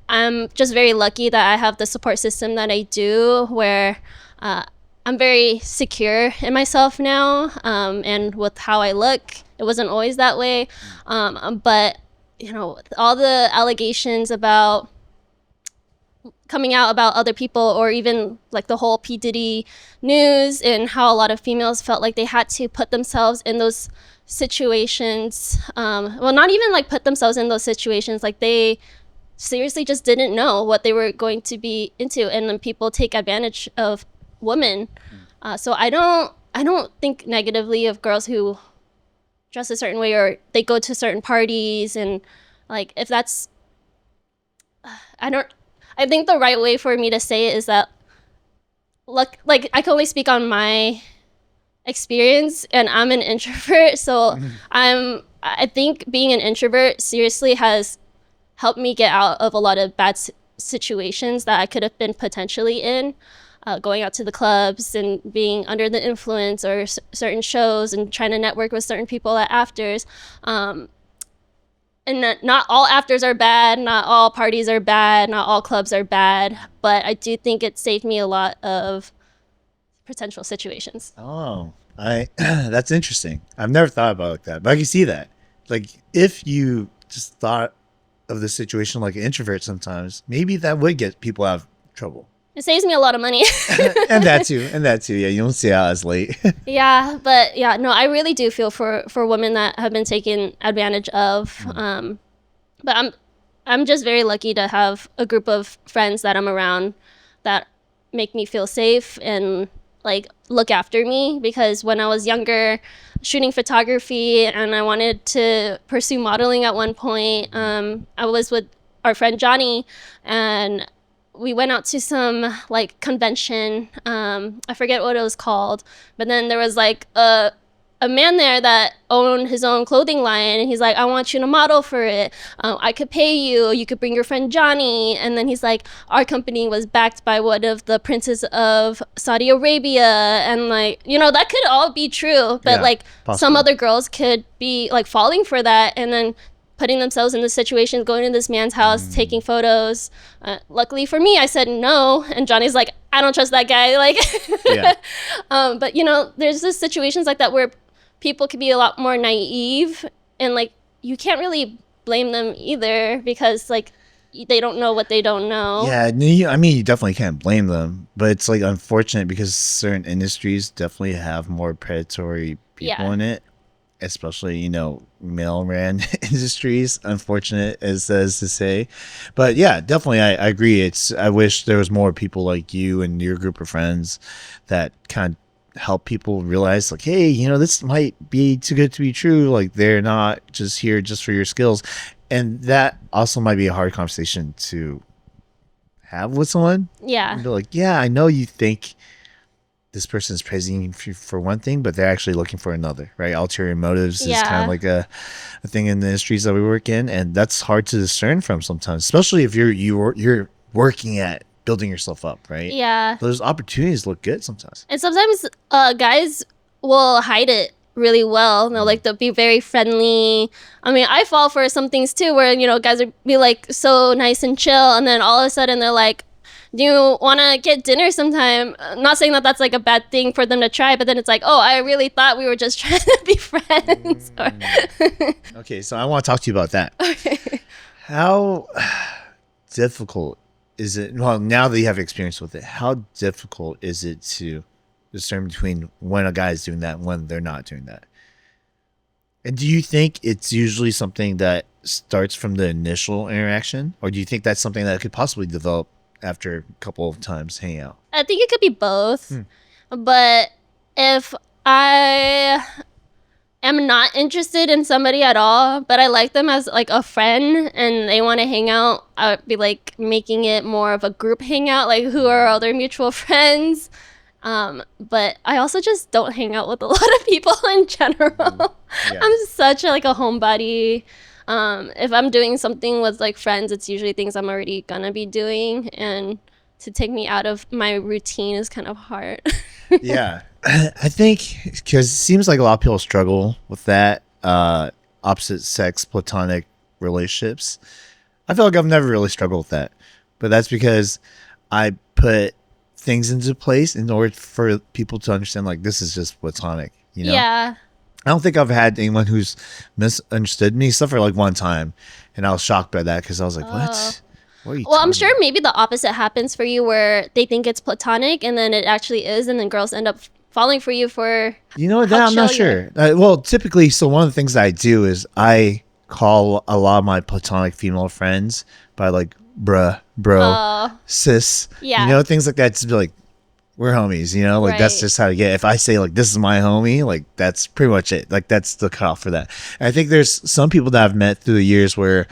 Speaker 1: I'm just very lucky that I have the support system that I do, where I'm very secure in myself now, and with how I look. It wasn't always that way, but you know, all the allegations about coming out about other people, or even like the whole P. Diddy news, and how a lot of females felt like they had to put themselves in those situations. Well, not even like put themselves in those situations, like they seriously just didn't know what they were going to be into, and then people take advantage of women. So I don't think negatively of girls who dress a certain way, or they go to certain parties, and like, if that's I think the right way for me to say it is that, look, like, I can only speak on my experience, and I'm an introvert, so I think being an introvert seriously has helped me get out of a lot of bad situations that I could have been potentially in, going out to the clubs and being under the influence, or certain shows, and trying to network with certain people at afters. And that not all afters are bad, not all parties are bad, not all clubs are bad, but I do think it saved me a lot of potential situations.
Speaker 2: Oh, that's interesting. I've never thought about it like that, but I can see that. Like, if you just thought of the situation like an introvert sometimes, maybe that would get people out of trouble.
Speaker 1: It saves me a lot of money.
Speaker 2: and that too. Yeah, you don't stay out as late.
Speaker 1: Yeah, but yeah, no, I really do feel for women that have been taken advantage of. But I'm just very lucky to have a group of friends that I'm around that make me feel safe and like look after me, because when I was younger, shooting photography, and I wanted to pursue modeling at one point, I was with our friend Johnny, and we went out to some like convention. I forget what it was called, but then there was like a man there that owned his own clothing line, and he's like, I want you to model for it. I could pay you. You could bring your friend Johnny. And then he's like, our company was backed by one of the princes of Saudi Arabia, and like, you know, that could all be true, but
Speaker 2: Yeah,
Speaker 1: like
Speaker 2: possible.
Speaker 1: some other girls could be like falling for that, and then putting themselves in this situation, going to this man's house, taking photos. Luckily for me, I said no, and Johnny's like, I don't trust that guy. Like,
Speaker 2: Yeah.
Speaker 1: but you know, there's just situations like that where people can be a lot more naive, and like, you can't really blame them either, because like, they don't know what they don't know.
Speaker 2: Yeah, I mean, you definitely can't blame them, but it's like unfortunate because certain industries definitely have more predatory people
Speaker 1: Yeah.
Speaker 2: in it, especially, male ran industries, unfortunate as to say. But yeah, definitely I agree. I wish there was more people like you and your group of friends that kind of help people realize like, hey, this might be too good to be true. Like they're not just here just for your skills. And that also might be a hard conversation to have with someone.
Speaker 1: Yeah.
Speaker 2: Be like, yeah, I know you think this person is praising you for one thing, but they're actually looking for another, right? Ulterior motives is kind of like a thing in the industries that we work in, and that's hard to discern from sometimes, especially if you're working at building yourself up, right?
Speaker 1: Yeah.
Speaker 2: Those opportunities look good sometimes.
Speaker 1: And sometimes guys will hide it really well. They'll be very friendly. I mean, I fall for some things too where, guys would be like so nice and chill, and then all of a sudden they're like, do you want to get dinner sometime? Not saying that that's like a bad thing for them to try, but then it's like, oh, I really thought we were just trying to be friends.
Speaker 2: Okay, so I want to talk to you about that.
Speaker 1: Okay.
Speaker 2: How difficult is it? Well, now that you have experience with it, how difficult is it to discern between when a guy is doing that and when they're not doing that? And do you think it's usually something that starts from the initial interaction, or do you think that's something that could possibly develop after a couple of times hanging out?
Speaker 1: I think it could be both. But if I am not interested in somebody at all, but I like them as like a friend and they want to hang out, I would be like making it more of a group hangout, like who are all their mutual friends. But I also just don't hang out with a lot of people in general. Yeah. I'm such a homebody. If I'm doing something with like friends, it's usually things I'm already gonna be doing, and to take me out of my routine is kind of hard.
Speaker 2: Yeah, I think because it seems like a lot of people struggle with that opposite sex platonic relationships. I feel like I've never really struggled with that, but that's because I put things into place in order for people to understand like this is just platonic,
Speaker 1: Yeah.
Speaker 2: I don't think I've had anyone who's misunderstood me except for like one time, and I was shocked by that because I was like, what are you
Speaker 1: I'm sure
Speaker 2: about?
Speaker 1: maybe the opposite happens for you where they think it's platonic and then it actually is, and then girls end up falling for you for
Speaker 2: that I'm not sure. Well, typically, so one of the things that I do is I call a lot of my platonic female friends by like bruh, bro, sis, things like that to be like, we're homies, like that's just how to get. If I say like this is my homie, like that's pretty much it. Like that's the cutoff for that. And I think there's some people that I've met through the years where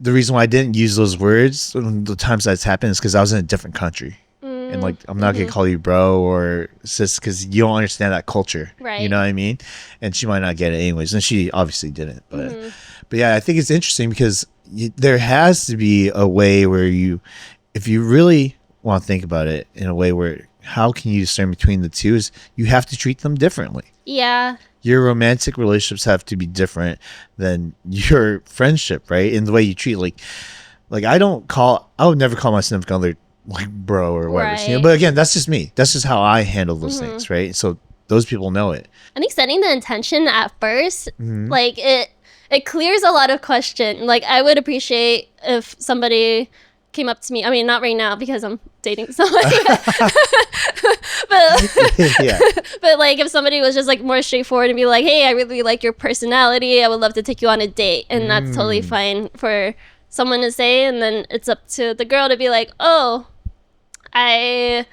Speaker 2: the reason why I didn't use those words the times that's happened is because I was in a different country. And like I'm not gonna call you bro or sis because you don't understand that culture,
Speaker 1: right?
Speaker 2: You know what I mean? And she might not get it anyways, and she obviously didn't. But yeah, I think it's interesting because there has to be a way where if you really want to think about it in a way where how can you discern between the two is you have to treat them differently.
Speaker 1: Yeah.
Speaker 2: Your romantic relationships have to be different than your friendship, right? In the way you treat like I would never call my significant other like bro or whatever.
Speaker 1: Right.
Speaker 2: But again, that's just me. That's just how I handle those things, right? So those people know it.
Speaker 1: I think setting the intention at first, like it clears a lot of question. Like I would appreciate if somebody came up to me. I mean, not right now because I'm dating somebody. but but like if somebody was just like more straightforward and be like, hey, I really like your personality, I would love to take you on a date, and that's totally fine for someone to say, and then it's up to the girl to be like, oh, I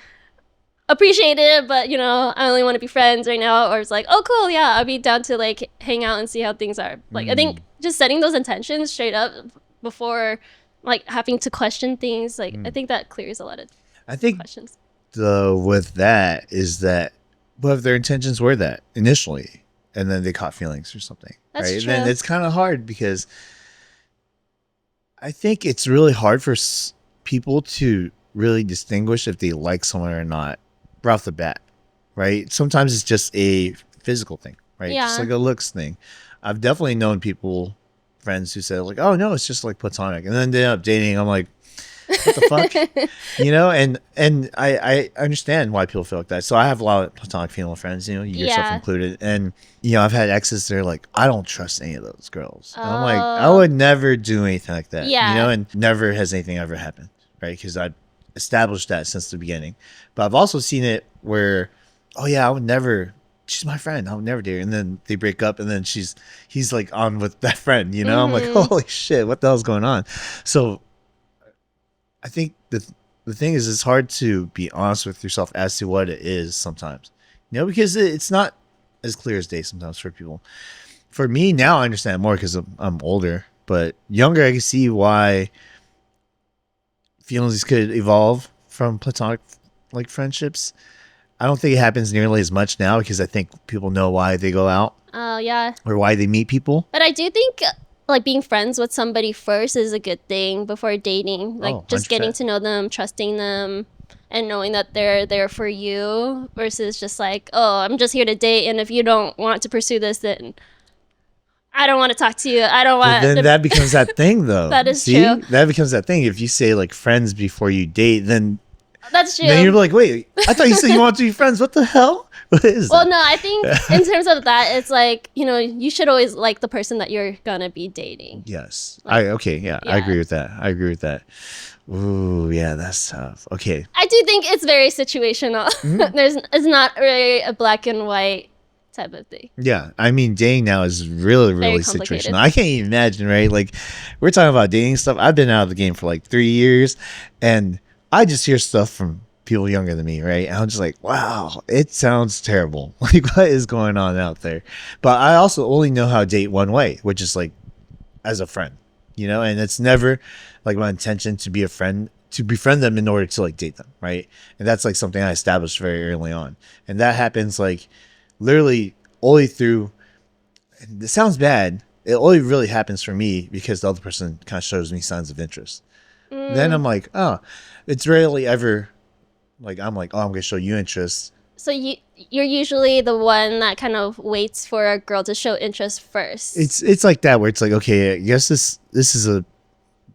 Speaker 1: appreciate it, but I only want to be friends right now. Or it's like, oh cool, yeah, I'll be down to like hang out and see how things are. Like I think just setting those intentions straight up before like having to question things, like I think that clears a lot of questions.
Speaker 2: With that is that what if their intentions were that initially and then they caught feelings or something?
Speaker 1: That's
Speaker 2: right?
Speaker 1: true.
Speaker 2: And then it's kind of hard because I think it's really hard for people to really distinguish if they like someone or not right off the bat, right? Sometimes it's just a physical thing, right?
Speaker 1: Yeah.
Speaker 2: Just like a looks thing. I've definitely known friends who said like, oh no, it's just like platonic, and then they end up dating. I'm like, what the fuck? And I understand why people feel like that. So I have a lot of platonic female friends, you yourself included, and I've had exes that are like, I don't trust any of those girls. And I'm like, I would never do anything like that. And never has anything ever happened, right? Because I established that since the beginning. But I've also seen it where, oh yeah, I would never she's my friend. I'll never date her. And then they break up, and then he's like on with that friend. You know, I'm like,
Speaker 1: Mm-hmm.
Speaker 2: holy shit, what the hell's going on? So I think the thing is, it's hard to be honest with yourself as to what it is sometimes. You know, because it's not as clear as day sometimes for people. For me now, I understand more because I'm older, but younger, I can see why feelings could evolve from platonic like friendships. I don't think it happens nearly as much now because I think people know why they go out
Speaker 1: Oh, yeah.
Speaker 2: or why they meet people.
Speaker 1: But I do think like being friends with somebody first is a good thing before dating. Like
Speaker 2: Oh,
Speaker 1: just getting
Speaker 2: 100%.
Speaker 1: to know them, trusting them, and knowing that they're there for you versus just like, oh, I'm just here to date, and if you don't want to pursue this, then I don't want to talk to you. I don't
Speaker 2: Well,
Speaker 1: want
Speaker 2: then
Speaker 1: to.
Speaker 2: that becomes that thing, though.
Speaker 1: That is
Speaker 2: See,
Speaker 1: true.
Speaker 2: that becomes that thing. If you say like friends before you date, then
Speaker 1: That's true.
Speaker 2: you're like, wait, I thought you said you want to be friends. What the hell? What is
Speaker 1: Well,
Speaker 2: that?
Speaker 1: no, I think in terms of that, it's like, you know, you should always like the person that you're gonna be dating.
Speaker 2: Yes.
Speaker 1: Like,
Speaker 2: Okay. Yeah, I
Speaker 1: yeah.
Speaker 2: agree with that. I agree with that. Ooh, yeah, that's tough. Okay.
Speaker 1: I do think it's very situational.
Speaker 2: Mm-hmm.
Speaker 1: It's not really a black and white type of thing.
Speaker 2: Yeah, I mean, dating now is really, really
Speaker 1: complicated.
Speaker 2: situational. I can't even imagine, right? Like, we're talking about dating stuff. I've been out of the game for like 3 years, and I just hear stuff from people younger than me, right? And I'm just like, wow, it sounds terrible. Like, what is going on out there? But I also only know how to date one way, which is like as a friend, you know? And it's never like my intention to be a friend, to befriend them in order to like date them, right? And that's like something I established very early on. And that happens like literally only through, and it sounds bad, it only really happens for me because the other person kind of shows me signs of interest. Then I'm like, oh, it's rarely ever like I'm like, oh, I'm gonna show you interest.
Speaker 1: So you're usually the one that kind of waits for a girl to show interest first.
Speaker 2: It's like that where it's like, okay, I guess this is a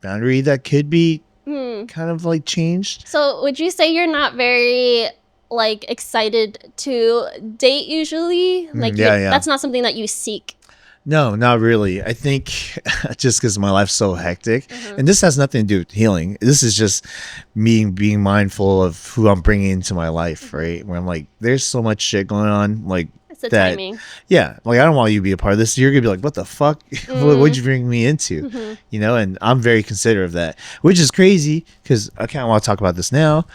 Speaker 2: boundary that could be kind of like changed.
Speaker 1: So would you say you're not very like excited to date usually? Like
Speaker 2: yeah.
Speaker 1: that's not something that you seek.
Speaker 2: No, not really. I think just because my life's so hectic, and this has nothing to do with healing. This is just me being mindful of who I'm bringing into my life, right? Where I'm like, there's so much shit going on, like
Speaker 1: It's the
Speaker 2: that.
Speaker 1: timing.
Speaker 2: Yeah, like I don't want you to be a part of this. You're gonna be like, what the fuck? What'd you bring me into? You know, and I'm very considerate of that, which is crazy because I kind of want to talk about this now.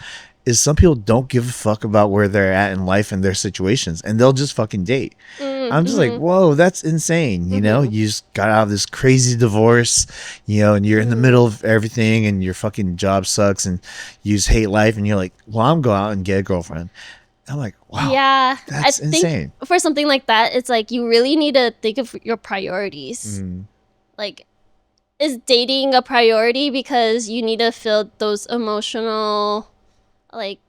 Speaker 2: Is some people don't give a fuck about where they're at in life and their situations, and they'll just fucking date. I'm just like, whoa, that's insane. You know, you just got out of this crazy divorce, you know, and you're in the middle of everything, and your fucking job sucks, and you just hate life, and you're like, well, I'm going out and get a girlfriend. I'm like, wow,
Speaker 1: Yeah,
Speaker 2: that's
Speaker 1: I think
Speaker 2: insane.
Speaker 1: for something like that, it's like you really need to think of your priorities. Like, is dating a priority because you need to feel those emotional, like,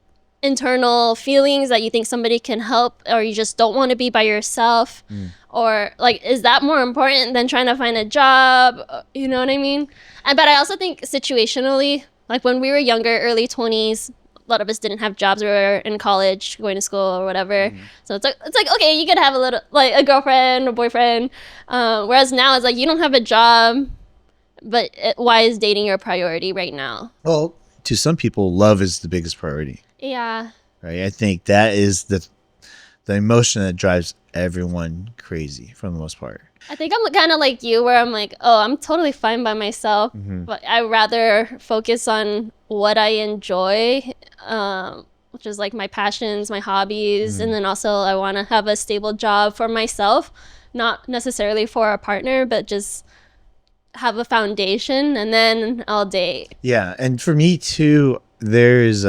Speaker 1: internal feelings that you think somebody can help, or you just don't want to be by yourself? Or like, is that more important than trying to find a job? You know what I mean? But I also think situationally, like when we were younger, early 20s, a lot of us didn't have jobs or were in college, going to school or whatever. So it's like okay, you could have a little like a girlfriend or boyfriend. Whereas now it's like you don't have a job, but why is dating your priority right now?
Speaker 2: Well, to some people, love is the biggest priority,
Speaker 1: Yeah.
Speaker 2: right? I think that is the emotion that drives everyone crazy for the most part.
Speaker 1: I think I'm kind of like you, where I'm like, oh, I'm totally fine by myself, but I rather focus on what I enjoy, which is like my passions, my hobbies, and then also I want to have a stable job for myself, not necessarily for a partner, but just have a foundation, and then I'll date.
Speaker 2: Yeah, and for me too, there's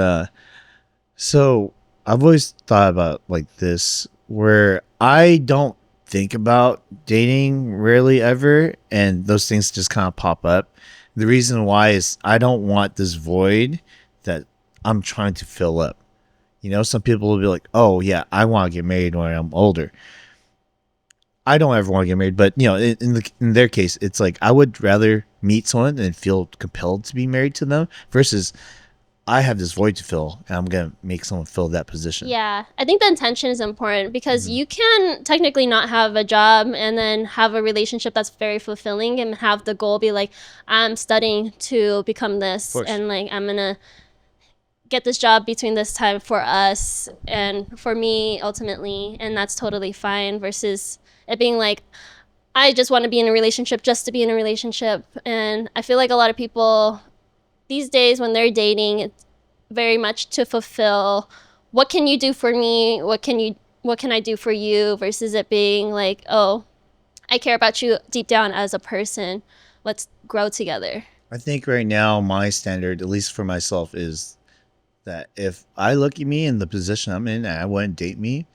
Speaker 2: so I've always thought about like this where I don't think about dating rarely ever, and those things just kind of pop up. The reason why is I don't want this void that I'm trying to fill up. You know, some people will be like, oh yeah, I want to get married when I'm older. I don't ever want to get married, but you know, in their case, it's like I would rather meet someone and feel compelled to be married to them versus I have this void to fill and I'm gonna make someone fill that position.
Speaker 1: Yeah, I think the intention is important because you can technically not have a job and then have a relationship that's very fulfilling and have the goal be like, I'm studying to become this, and like I'm gonna get this job between this time for us and for me ultimately, and that's totally fine, versus it being like, I just want to be in a relationship just to be in a relationship. And I feel like a lot of people these days when they're dating, it's very much to fulfill, what can you do for me, what can I do for you, versus it being like, oh, I care about you deep down as a person, let's grow together.
Speaker 2: I think right now my standard, at least for myself, is that if I look at me in the position I'm in and I wouldn't date me,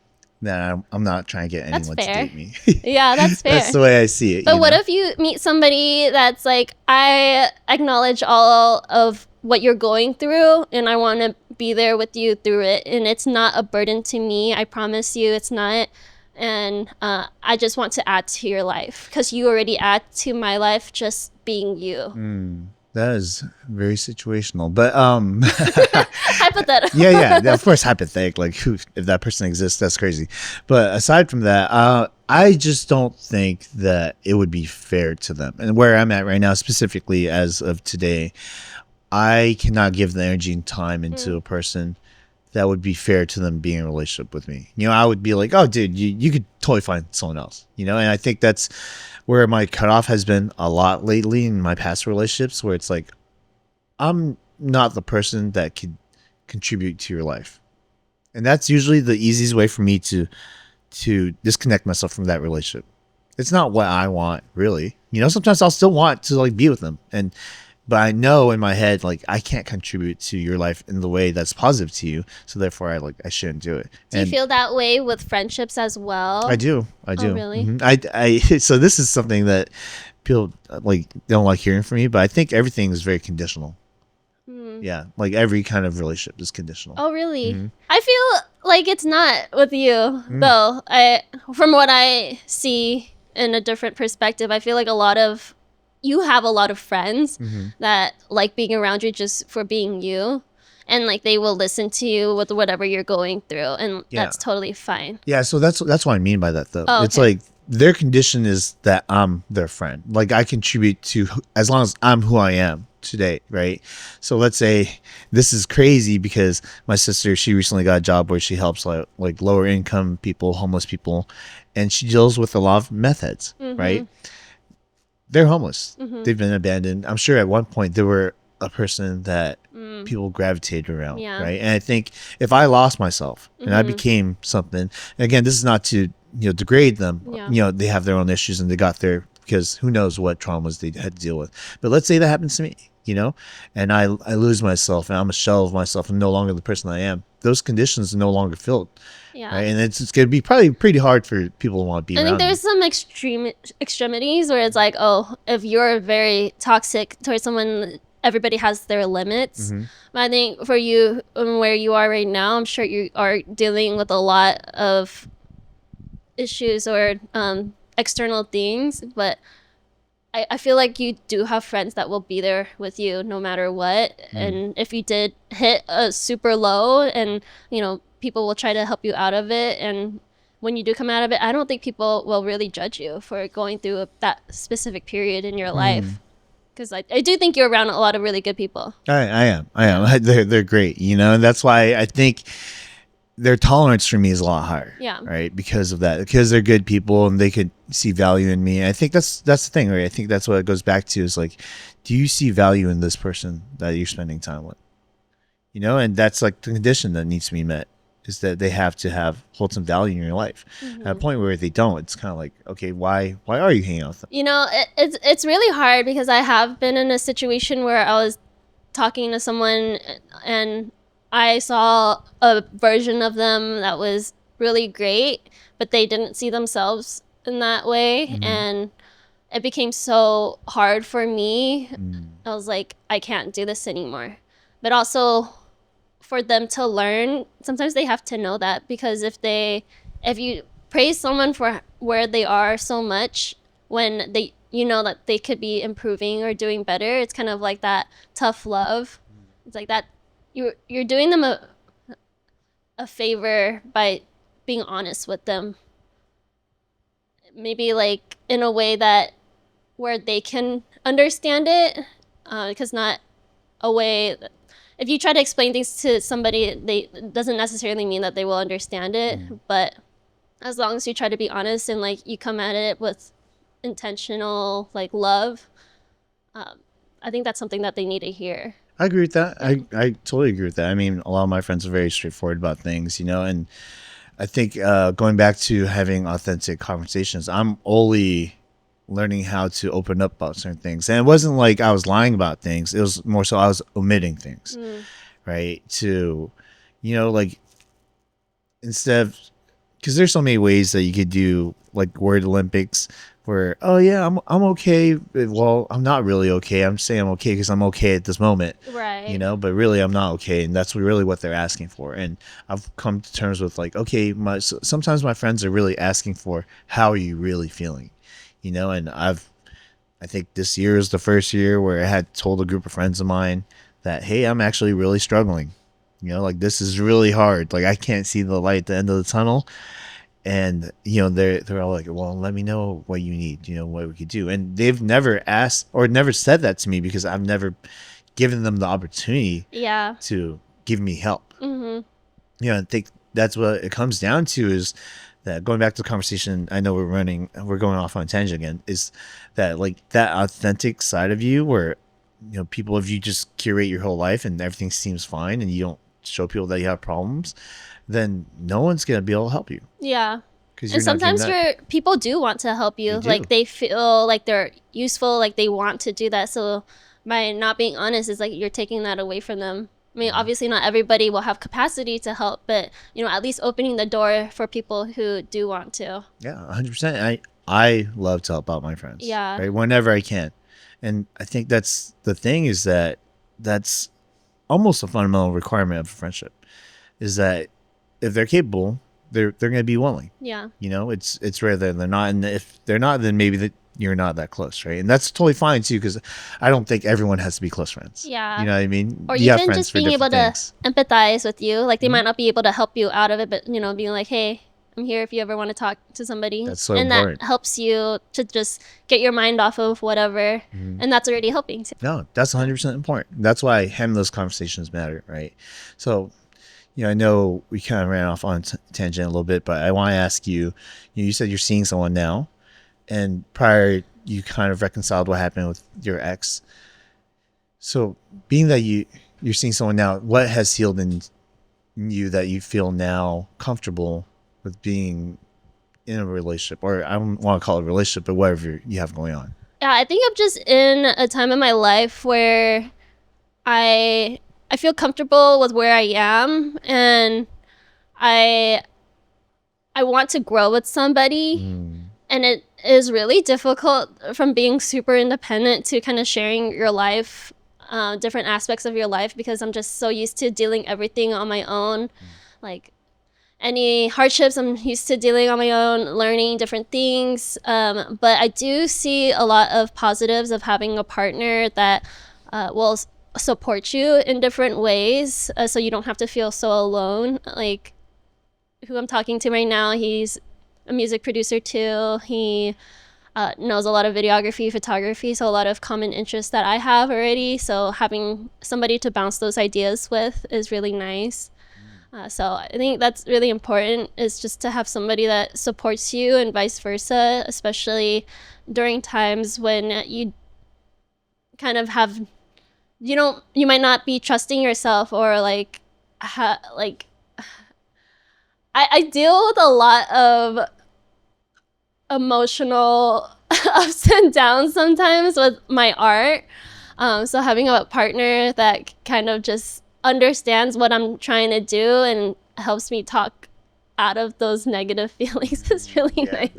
Speaker 2: then I'm not trying to get
Speaker 1: That's
Speaker 2: anyone to
Speaker 1: fair.
Speaker 2: date me.
Speaker 1: Yeah, that's fair.
Speaker 2: That's the way I see it.
Speaker 1: But
Speaker 2: you
Speaker 1: what
Speaker 2: know?
Speaker 1: if you meet somebody that's like, I acknowledge all of what you're going through and I want to be there with you through it, and it's not a burden to me, I promise you it's not, and I just want to add to your life because you already add to my life just being you.
Speaker 2: That is very situational, but
Speaker 1: Hypothetical.
Speaker 2: yeah, of course, hypothetical. Like, who, if that person exists, that's crazy. But aside from that, I just don't think that it would be fair to them. And where I'm at right now, specifically as of today, I cannot give the energy and time into a person that would be fair to them being in a relationship with me. You know, I would be like, oh, dude, you could totally find someone else. You know, and I think that's where my cutoff has been a lot lately in my past relationships, where it's like, I'm not the person that could contribute to your life. And that's usually the easiest way for me to disconnect myself from that relationship. It's not what I want, really. You know, sometimes I'll still want to like be with them, but I know in my head, like, I can't contribute to your life in the way that's positive to you, so therefore I shouldn't do it.
Speaker 1: Do you feel that way with friendships as well?
Speaker 2: I do.
Speaker 1: Oh, really?
Speaker 2: I so this is something that people like don't like hearing from me, but I think everything is very conditional. Yeah, like every kind of relationship is conditional.
Speaker 1: Oh, really? I feel like it's not with you, though. From what I see in a different perspective, I feel like you have a lot of friends that like being around you just for being you, and like they will listen to you with whatever you're going through, and that's totally fine.
Speaker 2: Yeah, so that's what I mean by that, though.
Speaker 1: Oh,
Speaker 2: it's
Speaker 1: okay.
Speaker 2: like their condition is that I'm their friend. Like, I contribute to, as long as I'm who I am today, right? So let's say this is crazy because my sister, she recently got a job where she helps like lower income people, homeless people, and she deals with a lot of meth heads, right? They're homeless. They've been abandoned. I'm sure at one point there were a person that people gravitated around, right? And I think if I lost myself and I became something, and again, this is not to degrade them. You know, they have their own issues and they got there because who knows what traumas they had to deal with. But let's say that happens to me, and I lose myself and I'm a shell of myself and no longer the person I am. Those conditions are no longer filled.
Speaker 1: Yeah.
Speaker 2: Right? And it's going to be probably pretty hard for people to want to be around.
Speaker 1: I think there's some extremities where it's like, oh, if you're very toxic towards someone, everybody has their limits. But I think for you, where you are right now, I'm sure you are dealing with a lot of issues or external things, but I feel like you do have friends that will be there with you no matter what. And if you did hit a super low, and people will try to help you out of it, and when you do come out of it, I don't think people will really judge you for going through that specific period in your life, because I do think you're around a lot of really good people.
Speaker 2: I am they're great, and that's why I think their tolerance for me is a lot higher.
Speaker 1: Yeah.
Speaker 2: Right. Because of that, because they're good people and they could see value in me. I think that's the thing, right? I think that's what it goes back to, is like, do you see value in this person that you're spending time with? And that's like the condition that needs to be met, is that they have to hold some value in your life. At a point where they don't, it's kind of like, okay, why are you hanging out with them?
Speaker 1: It's really hard, because I have been in a situation where I was talking to someone and I saw a version of them that was really great, but they didn't see themselves in that way. And it became so hard for me. I was like, I can't do this anymore. But also for them to learn, sometimes they have to know that, because if you praise someone for where they are so much, when they that they could be improving or doing better, it's kind of like that tough love. It's like that you're doing them a favor by being honest with them, maybe like in a way that where they can understand it, because not a way if you try to explain things to somebody, it doesn't necessarily mean that they will understand it. But as long as you try to be honest and like you come at it with intentional like love, I think that's something that they need to hear.
Speaker 2: I agree with that. I totally agree with that. I mean, a lot of my friends are very straightforward about things, you know, and I think going back to having authentic conversations, I'm only learning how to open up about certain things. And it wasn't like I was lying about things. It was more so I was omitting things, right? To, you know, like instead of, because there's so many ways that you could do like word Olympics where, oh yeah, I'm okay. Well, I'm not really okay. I'm saying I'm okay because I'm okay at this moment,
Speaker 1: Right.
Speaker 2: you know, but really I'm not okay. And that's really what they're asking for. And I've come to terms with like, okay, sometimes my friends are really asking for, how are you really feeling? You know, and I think this year is the first year where I had told a group of friends of mine that, hey, I'm actually really struggling. You know, like this is really hard. Like I can't see the light at the end of the tunnel. And, you know, they're all like, well, let me know what you need, you know, what we could do. And they've never asked or never said that to me because I've never given them the opportunity to give me help. You know, I think that's what it comes down to is that going back to the conversation, I know we're going off on a tangent again, is that like that authentic side of you where, you know, people, if you just curate your whole life and everything seems fine and you don't show people that you have problems, then no one's going to be able to help you.
Speaker 1: Yeah. And sometimes people do want to help you. Like they feel like they're useful, like they want to do that. So by not being honest, it's like you're taking that away from them. I mean, obviously not everybody will have capacity to help, but, you know, at least opening the door for people who do want to.
Speaker 2: Yeah, 100%. I love to help out my friends.
Speaker 1: Yeah.
Speaker 2: Right? Whenever I can. And I think that's the thing is that's almost a fundamental requirement of a friendship is that if they're capable, they're going to be willing.
Speaker 1: Yeah.
Speaker 2: You know, it's rare that they're not. And if they're not, then maybe you're not that close, right? And that's totally fine too, because I don't think everyone has to be close friends.
Speaker 1: Yeah.
Speaker 2: You know what I mean?
Speaker 1: Or even just being able to empathize with you. Like they might not be able to help you out of it, but, you know, being like, hey, I'm here if you ever want to talk to somebody.
Speaker 2: That's so important.
Speaker 1: That helps you to just get your mind off of whatever. And that's already helping too.
Speaker 2: No, that's 100% important. That's why having those conversations matter, right? So, you know, I know we kind of ran off on tangent a little bit, but I want to ask you, you said you're seeing someone now, and prior you kind of reconciled what happened with your ex. So being that you're seeing someone now, what has healed in you that you feel now comfortable with being in a relationship, or I don't want to call it a relationship, but whatever you have going on?
Speaker 1: Yeah, I think I'm just in a time in my life where I feel comfortable with where I am, and I want to grow with somebody. And it is really difficult from being super independent to kind of sharing your life, different aspects of your life, because I'm just so used to dealing everything on my own. Like any hardships, I'm used to dealing on my own, learning different things. But I do see a lot of positives of having a partner that will support you in different ways, so you don't have to feel so alone. Like who I'm talking to right now, he's a music producer too. He knows a lot of videography, photography, so a lot of common interests that I have already. So having somebody to bounce those ideas with is really nice. So I think that's really important, is just to have somebody that supports you and vice versa, especially during times when you kind of have, you might not be trusting yourself, or I deal with a lot of emotional ups and downs sometimes with my art. So having a partner that kind of just understands what I'm trying to do and helps me talk out of those negative feelings is really nice.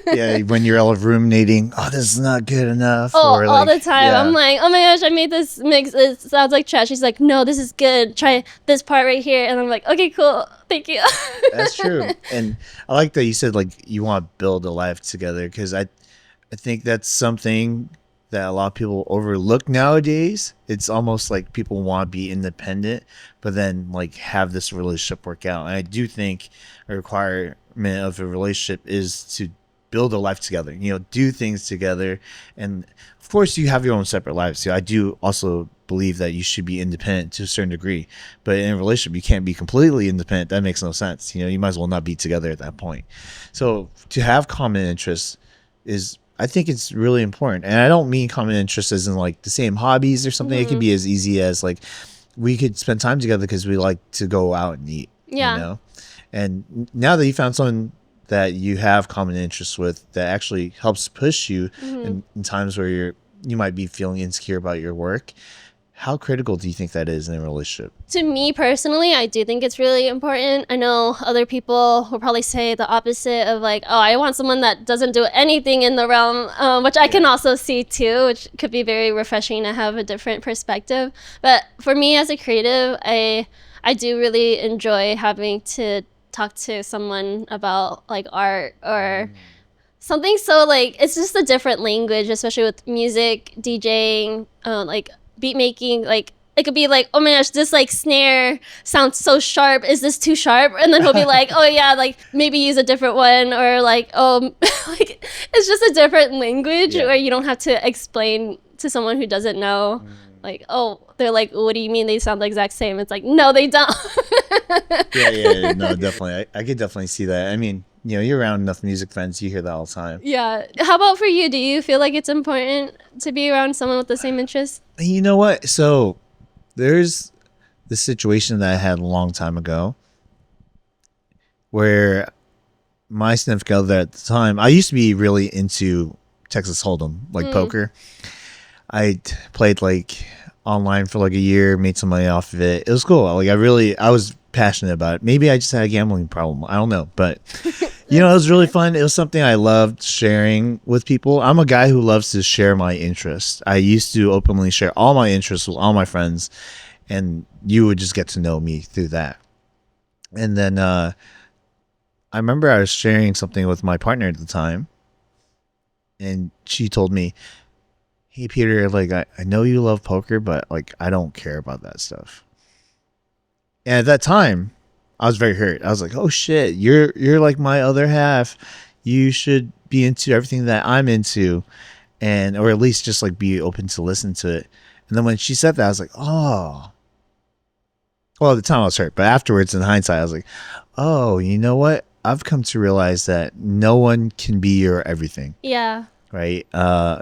Speaker 2: Yeah, when you're all ruminating, oh, this is not good enough.
Speaker 1: Oh, all the time. I'm like, oh my gosh, I made this mix. It sounds like trash. She's like, no, this is good. Try this part right here. And I'm like, okay, cool. Thank you.
Speaker 2: That's true. And I like that you said like you want to build a life together, because I think that's something that a lot of people overlook nowadays. It's almost like people want to be independent, but then like have this relationship work out. And I do think a requirement of a relationship is to build a life together, do things together. And of course you have your own separate lives. So I do also believe that you should be independent to a certain degree, but in a relationship you can't be completely independent. That makes no sense. You might as well not be together at that point. So to have common interests I think it's really important. And I don't mean common interests as in like the same hobbies or something. It could be as easy as like we could spend time together because we like to go out and eat.
Speaker 1: Yeah.
Speaker 2: And now that you found someone that you have common interests with that actually helps push you in times where you might be feeling insecure about your work, how critical do you think that is in a relationship?
Speaker 1: To me personally, I do think it's really important. I know other people will probably say the opposite of like, oh, I want someone that doesn't do anything in the realm, which I can also see too, which could be very refreshing to have a different perspective. But for me as a creative, I do really enjoy having to talk to someone about like art or something. So like, it's just a different language, especially with music, DJing, like beat making. Like it could be like, oh my gosh, this like snare sounds so sharp, is this too sharp? And then he'll be like, oh yeah, like maybe use a different one, or like, oh like it's just a different language where you don't have to explain to someone who doesn't know. Like, oh, they're like, what do you mean they sound the exact same? It's like, no, they don't.
Speaker 2: yeah, no, definitely. I could definitely see that. I mean, you're around enough music friends, you hear that all the time.
Speaker 1: Yeah. How about for you? Do you feel like it's important to be around someone with the same interests?
Speaker 2: You know what? So there's this situation that I had a long time ago where my significant other at the time, I used to be really into Texas Hold'em, like poker. I played like online for like a year, made some money off of it. It was cool. Like I was passionate about it. Maybe I just had a gambling problem. I don't know, but it was really fun. It was something I loved sharing with people. I'm a guy who loves to share my interests. I used to openly share all my interests with all my friends, and you would just get to know me through that. And then I remember I was sharing something with my partner at the time, and she told me, hey Peter, like I know you love poker, but like I don't care about that stuff. And at that time, I was very hurt. I was like, oh shit, you're like my other half. You should be into everything that I'm into, or at least just like be open to listen to it. And then when she said that, I was like, oh. Well, at the time I was hurt, but afterwards in hindsight, I was like, oh, you know what? I've come to realize that no one can be your everything.
Speaker 1: Yeah.
Speaker 2: Right?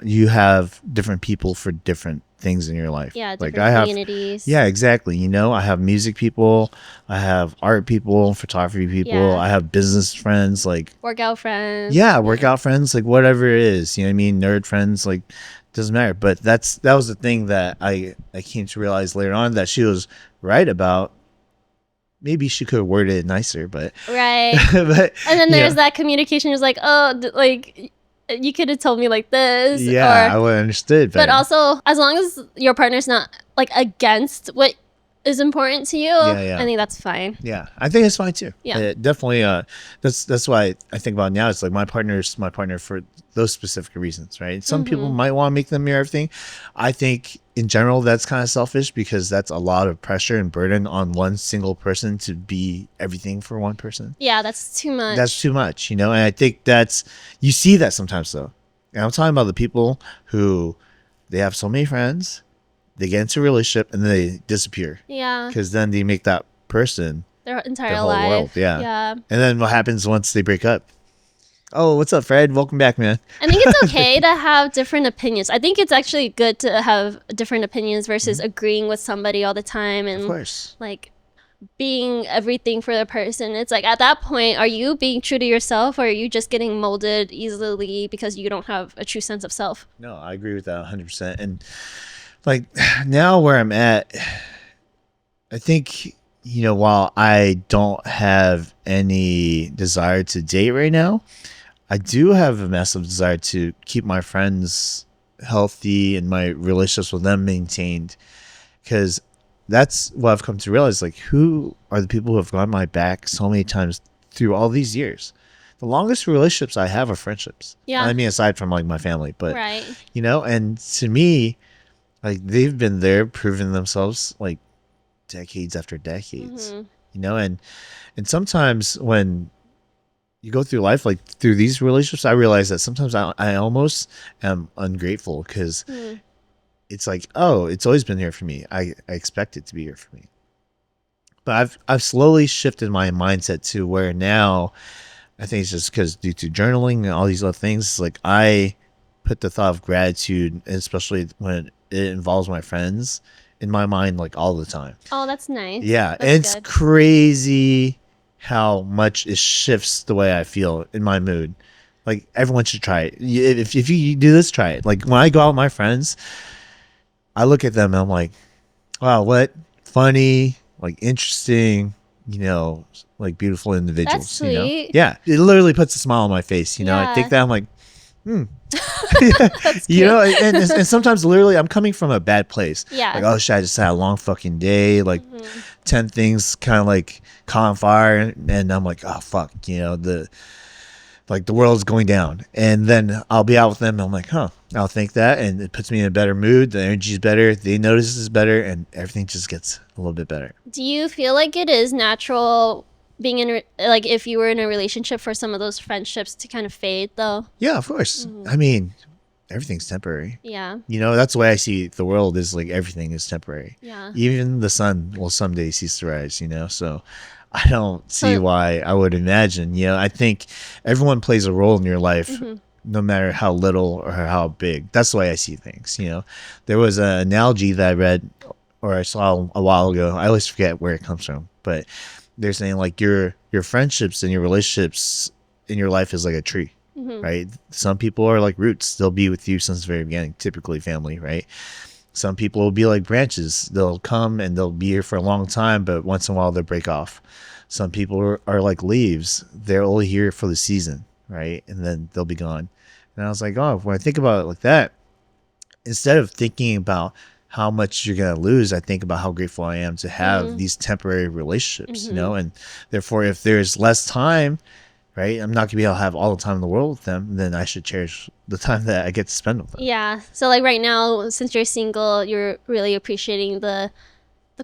Speaker 2: You have different people for different things in your life.
Speaker 1: Yeah, different
Speaker 2: like I have
Speaker 1: communities.
Speaker 2: Yeah, exactly. I have music people, I have art people, photography people, I have business friends, like
Speaker 1: workout friends.
Speaker 2: Yeah, workout friends, like whatever it is. You know what I mean? Nerd friends, like doesn't matter. But that was the thing that I came to realize later on that she was right about. Maybe she could have worded it nicer, but
Speaker 1: right.
Speaker 2: but,
Speaker 1: and then there's that communication. Is like, oh, like you could have told me like this.
Speaker 2: Yeah, I would have understood.
Speaker 1: But also, as long as your partner's not like against what is important to you, I think that's fine.
Speaker 2: Yeah, I think it's fine too.
Speaker 1: Yeah,
Speaker 2: definitely. That's why I think about it now. It's like my partner's my partner for those specific reasons, right? Some people might want to make them mirror everything. I think in general that's kind of selfish because that's a lot of pressure and burden on one single person to be everything for one person.
Speaker 1: Yeah, that's too much.
Speaker 2: That's too much, And I think you see that sometimes though. And I'm talking about the people who they have so many friends, they get into a relationship and then they disappear.
Speaker 1: Yeah.
Speaker 2: Because then they make that person
Speaker 1: their entire
Speaker 2: their whole
Speaker 1: life.
Speaker 2: world. Yeah.
Speaker 1: Yeah.
Speaker 2: And then what happens once they break up? Oh, what's up, Fred? Welcome back, man.
Speaker 1: I think it's okay to have different opinions. I think it's actually good to have different opinions versus agreeing with somebody all the time and
Speaker 2: of course,
Speaker 1: like being everything for the person. It's like at that point, are you being true to yourself or are you just getting molded easily because you don't have a true sense of self?
Speaker 2: No, I agree with that 100%. And like now where I'm at, I think, while I don't have any desire to date right now, I do have a massive desire to keep my friends healthy and my relationships with them maintained, because that's what I've come to realize. Like, who are the people who have gone my back so many times through all these years? The longest relationships I have are friendships.
Speaker 1: Yeah.
Speaker 2: I mean, aside from like my family, but
Speaker 1: right.
Speaker 2: And to me, like they've been there proving themselves like decades after decades, and sometimes when you go through life, like through these relationships, I realize that sometimes I almost am ungrateful because it's like, oh, it's always been here for me. I expect it to be here for me. But I've slowly shifted my mindset to where now I think it's just because due to journaling and all these other things, it's like I put the thought of gratitude, especially when it involves my friends, in my mind like all the time.
Speaker 1: Oh, that's nice.
Speaker 2: Yeah,
Speaker 1: That's
Speaker 2: and it's
Speaker 1: good.
Speaker 2: crazy how much it shifts the way I feel in my mood. Like everyone should try it. If you do this, try it. Like when I go out with my friends, I look at them and I'm like, wow, what funny, like interesting, like beautiful individuals.
Speaker 1: That's sweet.
Speaker 2: Yeah, it literally puts a smile on my face. I
Speaker 1: Yeah.
Speaker 2: think that I'm like,
Speaker 1: That's cute.
Speaker 2: and sometimes literally I'm coming from a bad place.
Speaker 1: Yeah.
Speaker 2: Like, oh shit, I just had a long fucking day, like 10 things kind of like caught on fire, and I'm like, oh fuck, the world's going down. And then I'll be out with them and I'm like, I'll think that, and it puts me in a better mood. The energy's better, they notice it's better, and everything just gets a little bit better.
Speaker 1: Do you feel like it is natural being like if you were in a relationship for some of those friendships to kind of fade though?
Speaker 2: Yeah, of course. I mean, everything's temporary.
Speaker 1: Yeah.
Speaker 2: That's the way I see the world, is like everything is temporary.
Speaker 1: Yeah.
Speaker 2: Even the sun will someday cease to rise, so I don't see why I would imagine. I think everyone plays a role in your life, no matter how little or how big. That's the way I see things. There was an analogy that I read or I saw a while ago. I always forget where it comes from, but they're saying like your friendships and your relationships in your life is like a tree. Right? Some people are like roots. They'll be with you since the very beginning, typically family, right? Some people will be like branches. They'll come and they'll be here for a long time, but once in a while they'll break off. Some people are like leaves. They're only here for the season, right? And then they'll be gone. And I was like, oh, when I think about it like that, instead of thinking about how much you're going to lose, I think about how grateful I am to have these temporary relationships, and therefore if there's less time, right, I'm not going to be able to have all the time in the world with them, then I should cherish the time that I get to spend with them.
Speaker 1: Yeah. So like right now, since you're single, you're really appreciating the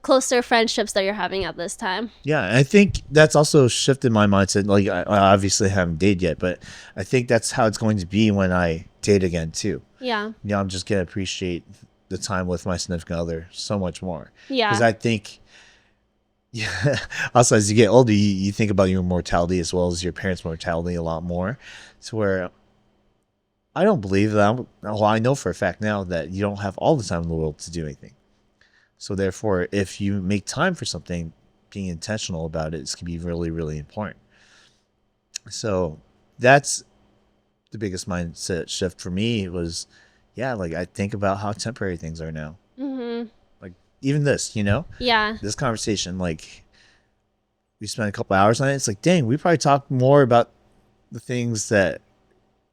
Speaker 1: closer friendships that you're having at this time.
Speaker 2: Yeah, and I think that's also shifted my mindset. Like I obviously haven't dated yet, but I think that's how it's going to be when I date again too.
Speaker 1: Yeah.
Speaker 2: I'm just going to appreciate the time with my significant other so much more.
Speaker 1: Yeah.
Speaker 2: Because I think, also as you get older, you think about your mortality as well as your parents' mortality a lot more. It's where I don't believe that. I know for a fact now that you don't have all the time in the world to do anything. So therefore, if you make time for something, being intentional about it can be really, really important. So that's the biggest mindset shift for me was, like I think about how temporary things are now. Like even this,
Speaker 1: Yeah.
Speaker 2: this conversation, like we spent a couple hours on it. It's like, dang, we probably talked more about the things that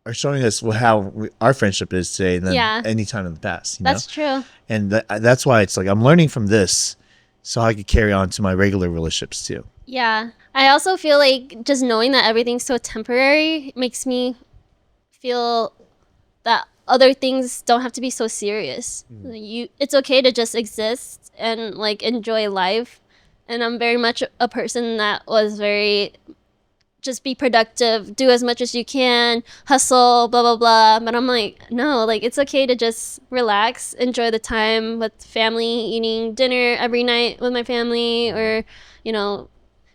Speaker 2: are showing us how our friendship is today than any time in the past.
Speaker 1: That's true.
Speaker 2: And that's why it's like I'm learning from this so I could carry on to my regular relationships too.
Speaker 1: Yeah. I also feel like just knowing that everything's so temporary makes me feel that other things don't have to be so serious. It's okay to just exist and like enjoy life. And I'm very much a person that was very just be productive, do as much as you can, hustle, blah, blah, blah. But I'm like, no, like it's okay to just relax, enjoy the time with family, eating dinner every night with my family, or,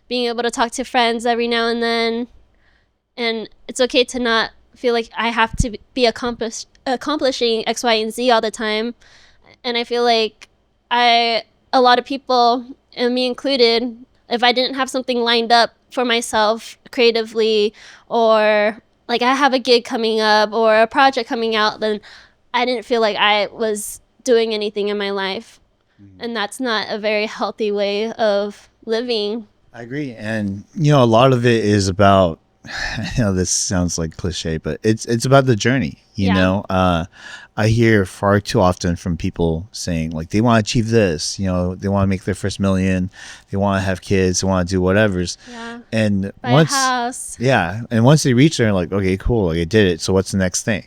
Speaker 1: being able to talk to friends every now and then. And it's okay to not feel like I have to be accomplishing X, Y, and Z all the time. And I feel like a lot of people, and me included, if I didn't have something lined up for myself creatively, or like I have a gig coming up or a project coming out, then I didn't feel like I was doing anything in my life. And that's not a very healthy way of living.
Speaker 2: I agree. And, a lot of it is about, I know this sounds like cliche, but it's about the journey, you know? I hear far too often from people saying like they want to achieve this, they want to make their first million, they want to have kids, they want to do whatever's.
Speaker 1: Yeah.
Speaker 2: And
Speaker 1: buy
Speaker 2: once,
Speaker 1: a house.
Speaker 2: and once they reach there, like, okay, cool, like I did it. So what's the next thing?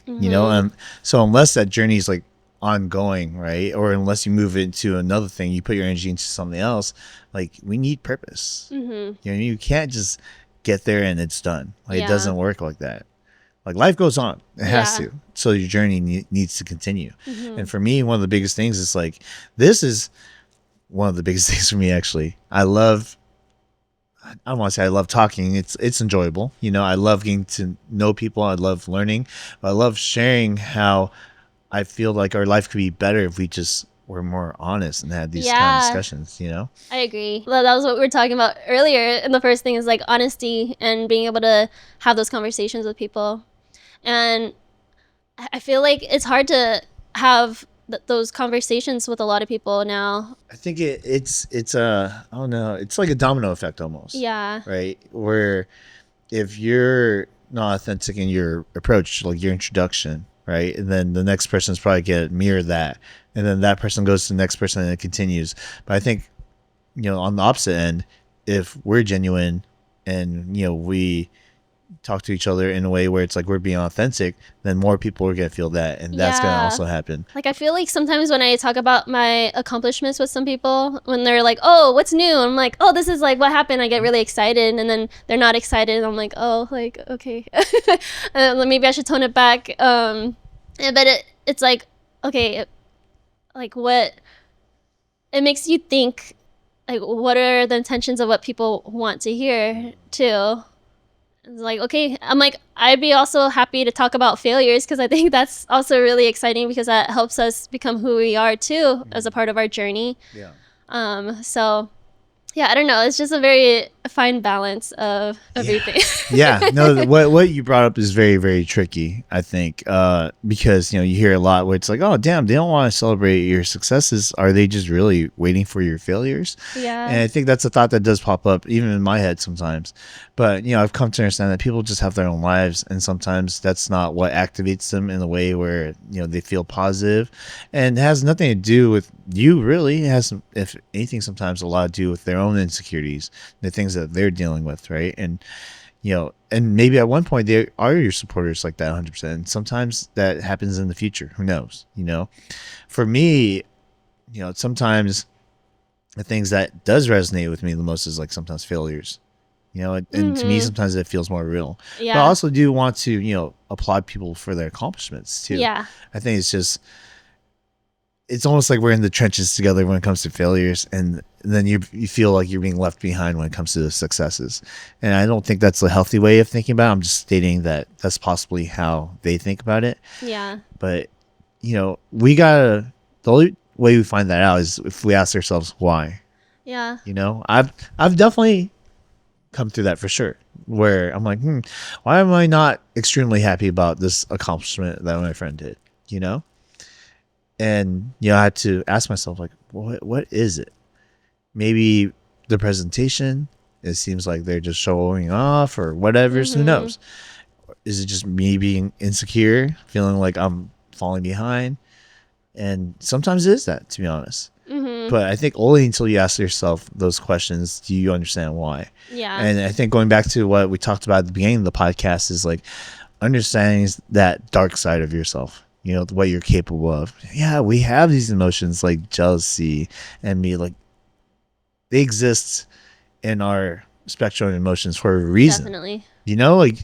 Speaker 2: So unless that journey is like ongoing, right? Or unless you move into another thing, you put your energy into something else, like we need purpose. You can't just get there and it's done. Like,
Speaker 1: Yeah.
Speaker 2: it doesn't work like that. Like, life goes on. It has
Speaker 1: Yeah.
Speaker 2: to. So your journey needs to continue.
Speaker 1: Mm-hmm.
Speaker 2: And for me, one of the biggest things is like, this is one of the biggest things for me, actually. I don't want to say I love talking. It's enjoyable. You know, I love getting to know people. I love learning. I love sharing how I feel like our life could be better if we just were more honest and had these kind of discussions, you know?
Speaker 1: I agree. Well, that was what we were talking about earlier. And the first thing is like honesty and being able to have those conversations with people. And I feel like it's hard to have those conversations with a lot of people now.
Speaker 2: I think it's I don't know, it's like a domino effect almost.
Speaker 1: Yeah.
Speaker 2: Right? Where if you're not authentic in your approach, like your introduction, right? And then the next person's probably get mirror that. And then that person goes to the next person and it continues. But I think, you know, on the opposite end, if we're genuine and, you know, we talk to each other in a way where it's like we're being authentic, then more people are going to feel that. And that's going to also happen.
Speaker 1: Like, I feel like sometimes when I talk about my accomplishments with some people, when they're like, oh, what's new? I'm like, oh, this is like what happened. I get really excited. And then they're not excited. And I'm like, oh, like, okay. Maybe I should tone it back. But it's like, okay, like what it makes you think, like, what are the intentions of what people want to hear too? It's like, okay, I'm like, I'd be also happy to talk about failures because I think that's also really exciting because that helps us become who we are too as a part of our journey.
Speaker 2: Yeah.
Speaker 1: So yeah, I don't know. It's just a very fine balance of everything.
Speaker 2: Yeah. No, what you brought up is very, very tricky, I think, because, you know, you hear a lot where it's like, oh, damn, they don't want to celebrate your successes. Are they just really waiting for your failures?
Speaker 1: Yeah.
Speaker 2: And I think that's a thought that does pop up even in my head sometimes. But, you know, I've come to understand that people just have their own lives. And sometimes that's not what activates them in a way where, you know, they feel positive. And it has nothing to do with you, really. It has, if anything, sometimes a lot to do with their own insecurities, the things that they're dealing with, right? And, you know, and maybe at one point they are your supporters like that 100%. And sometimes that happens in the future. Who knows? You know, for me, you know, sometimes the things that does resonate with me the most is like sometimes failures, you know, and to me, sometimes it feels more real.
Speaker 1: Yeah.
Speaker 2: But I also do want to, you know, applaud people for their accomplishments too.
Speaker 1: Yeah.
Speaker 2: I think it's almost like we're in the trenches together when it comes to failures, and then you feel like you're being left behind when it comes to the successes. And I don't think that's a healthy way of thinking about it. I'm just stating that that's possibly how they think about it.
Speaker 1: Yeah.
Speaker 2: But, you know, the only way we find that out is if we ask ourselves why.
Speaker 1: Yeah.
Speaker 2: You know, I've definitely come through that for sure, where I'm like, why am I not extremely happy about this accomplishment that my friend did, you know? And, you know, I had to ask myself, like, what is it? Maybe the presentation, it seems like they're just showing off or whatever. So who knows? Is it just me being insecure, feeling like I'm falling behind? And sometimes it is that, to be honest. But I think only until you ask yourself those questions do you understand why.
Speaker 1: Yeah.
Speaker 2: And I think going back to what we talked about at the beginning of the podcast is like understanding that dark side of yourself. You know, what you're capable of. Yeah, we have these emotions like jealousy and me, like they exist in our spectrum of emotions for a reason.
Speaker 1: Definitely.
Speaker 2: You know, like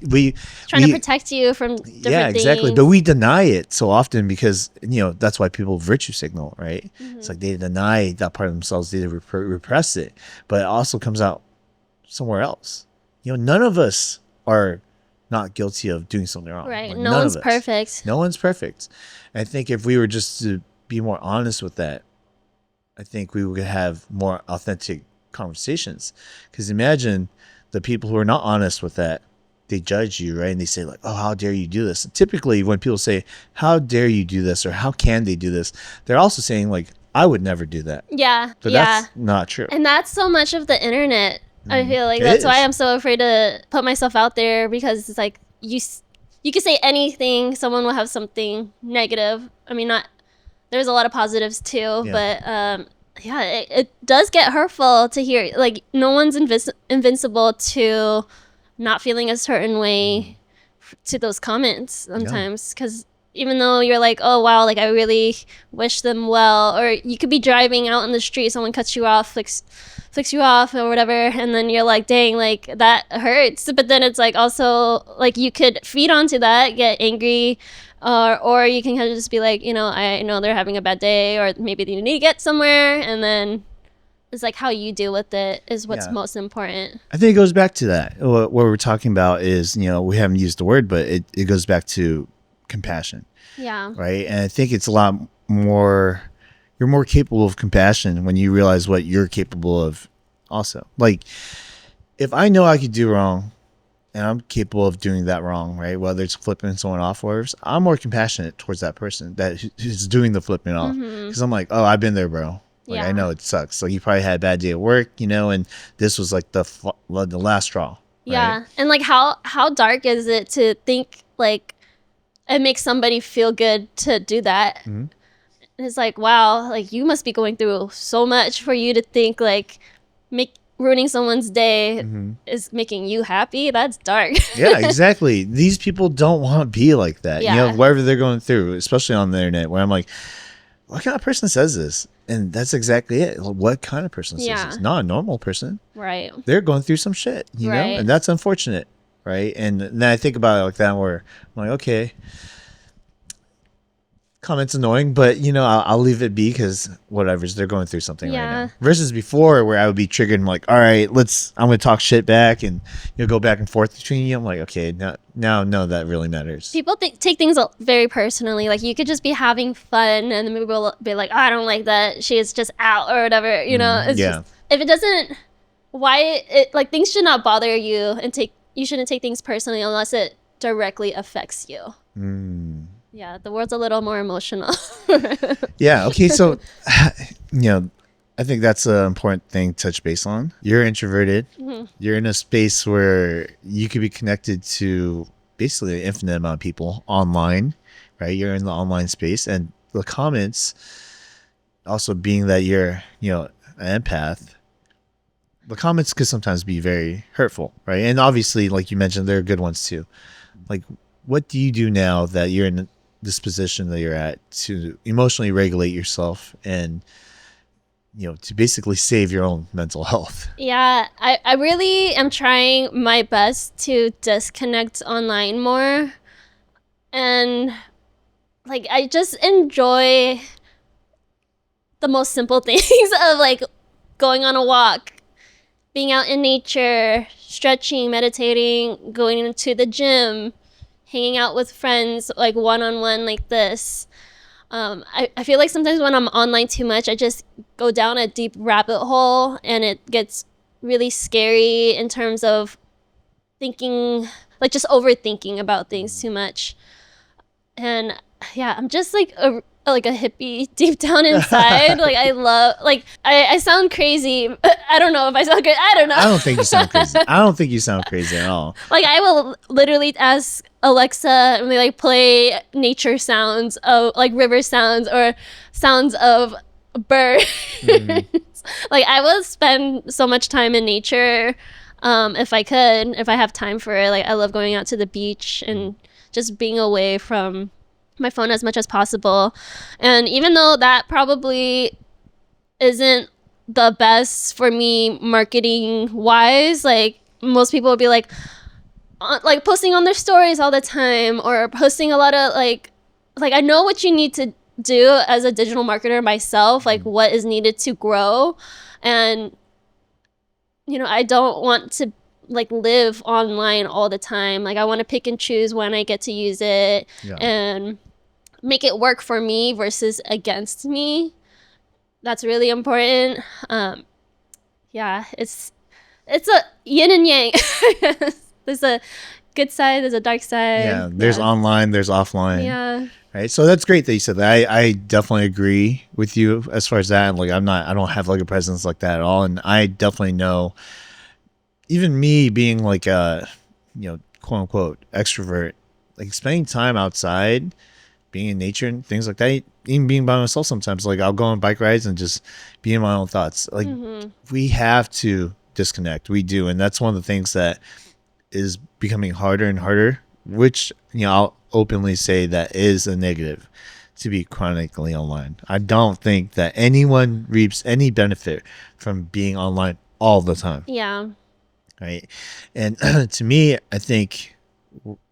Speaker 1: trying to protect you from different things.
Speaker 2: Exactly. But we deny it so often because, you know, that's why people virtue signal, right? It's like they deny that part of themselves, they repress it, but it also comes out somewhere else. You know, none of us are not guilty of doing something wrong.
Speaker 1: Right.
Speaker 2: Like,
Speaker 1: no one's perfect.
Speaker 2: No one's perfect. And I think if we were just to be more honest with that, I think we would have more authentic conversations. Because imagine the people who are not honest with that, they judge you, right? And they say like, oh, how dare you do this? And typically when people say, how dare you do this? Or how can they do this? They're also saying like, I would never do that.
Speaker 1: Yeah.
Speaker 2: But that's not true.
Speaker 1: And that's so much of the internet. I feel like that's why I'm so afraid to put myself out there, because it's like you can say anything, someone will have something negative. I mean, there's a lot of positives too, but it does get hurtful to hear. Like, no one's invincible to not feeling a certain way to those comments sometimes, because even though you're like, oh wow, like I really wish them well, or you could be driving out in the street, someone cuts you off, flicks you off or whatever, and then you're like, dang, like that hurts. But then it's like also like you could feed onto that, get angry, or you can kind of just be like, I know they're having a bad day, or maybe they need to get somewhere, and then it's like how you deal with it is what's most important.
Speaker 2: I think it goes back to that. What we're talking about is, we haven't used the word, but it goes back to compassion.
Speaker 1: Yeah.
Speaker 2: Right. And I think it's a lot more, you're more capable of compassion when you realize what you're capable of also. Like, if I know I could do wrong and I'm capable of doing that wrong, right, whether it's flipping someone off or I'm more compassionate towards that person that who's doing the flipping off. Because I'm like, oh, I've been there, bro. Like, I know it sucks. Like, you probably had a bad day at work, and this was like the last straw. Right?
Speaker 1: Yeah. And like how dark is it to think like it makes somebody feel good to do that? Mm-hmm. It's like, wow, like you must be going through so much for you to think like ruining someone's day is making you happy. That's dark.
Speaker 2: Yeah, exactly. These people don't want to be like that.
Speaker 1: Yeah.
Speaker 2: Whatever they're going through, especially on the internet, where I'm like, what kind of person says this? And that's exactly it. What kind of person says this? Not a normal person.
Speaker 1: Right.
Speaker 2: They're going through some shit, know? And that's unfortunate. Right. And then I think about it like that, where I'm like, okay, comment's annoying, but I'll leave it be because whatever's, they're going through something right now. Versus before, where I would be triggered and like, all right, I'm going to talk shit back, and you'll go back and forth between you. I'm like, okay, now none of that really matters.
Speaker 1: People take things very personally. Like you could just be having fun, and then people will be like, oh, I don't like that. She is just out or whatever. It's just, if it doesn't, like things should not bother you, and you shouldn't take things personally unless it directly affects you. Yeah, the world's a little more emotional.
Speaker 2: Yeah. Okay. So, I think that's an important thing to touch base on. You're introverted. Mm-hmm. You're in a space where you could be connected to basically an infinite amount of people online, right? You're in the online space, and the comments, also being that you're, an empath, the comments could sometimes be very hurtful, right? And obviously, like you mentioned, there are good ones too. Like, what do you do now that you're in this position that you're at to emotionally regulate yourself and to basically save your own mental health?
Speaker 1: Yeah, I really am trying my best to disconnect online more, and like I just enjoy the most simple things of like going on a walk, being out in nature, stretching, meditating, going to the gym, hanging out with friends like one-on-one like this. I feel like sometimes when I'm online too much, I just go down a deep rabbit hole, and it gets really scary in terms of thinking, like just overthinking about things too much. And yeah, I'm just like a hippie deep down inside. Like I love, like I sound crazy. I don't know if I sound good. I don't know.
Speaker 2: I don't think you sound crazy. I don't think you sound crazy at all.
Speaker 1: Like I will literally ask Alexa and they like play nature sounds of like river sounds or sounds of birds. Like I will spend so much time in nature if I have time for it. Like I love going out to the beach and just being away from my phone as much as possible. And even though that probably isn't the best for me marketing wise, like most people will be like posting on their stories all the time or posting a lot of like I know what you need to do as a digital marketer myself, like what is needed to grow. And I don't want to like live online all the time. Like I want to pick and choose when I get to use it and make it work for me versus against me. That's really important. It's a yin and yang. There's a good side, there's a dark side.
Speaker 2: Yeah, there's online, there's offline.
Speaker 1: Yeah.
Speaker 2: Right. So that's great that you said that. I definitely agree with you as far as that. And like I don't have like a presence like that at all. And I definitely know, even me being like a quote unquote extrovert, like spending time outside, being in nature and things like that, even being by myself sometimes, like I'll go on bike rides and just be in my own thoughts. Like we have to disconnect. We do. And that's one of the things that is becoming harder and harder which, I'll openly say that is a negative to be chronically online. I don't think that anyone reaps any benefit from being online all the time.
Speaker 1: Yeah.
Speaker 2: Right. And to me, I think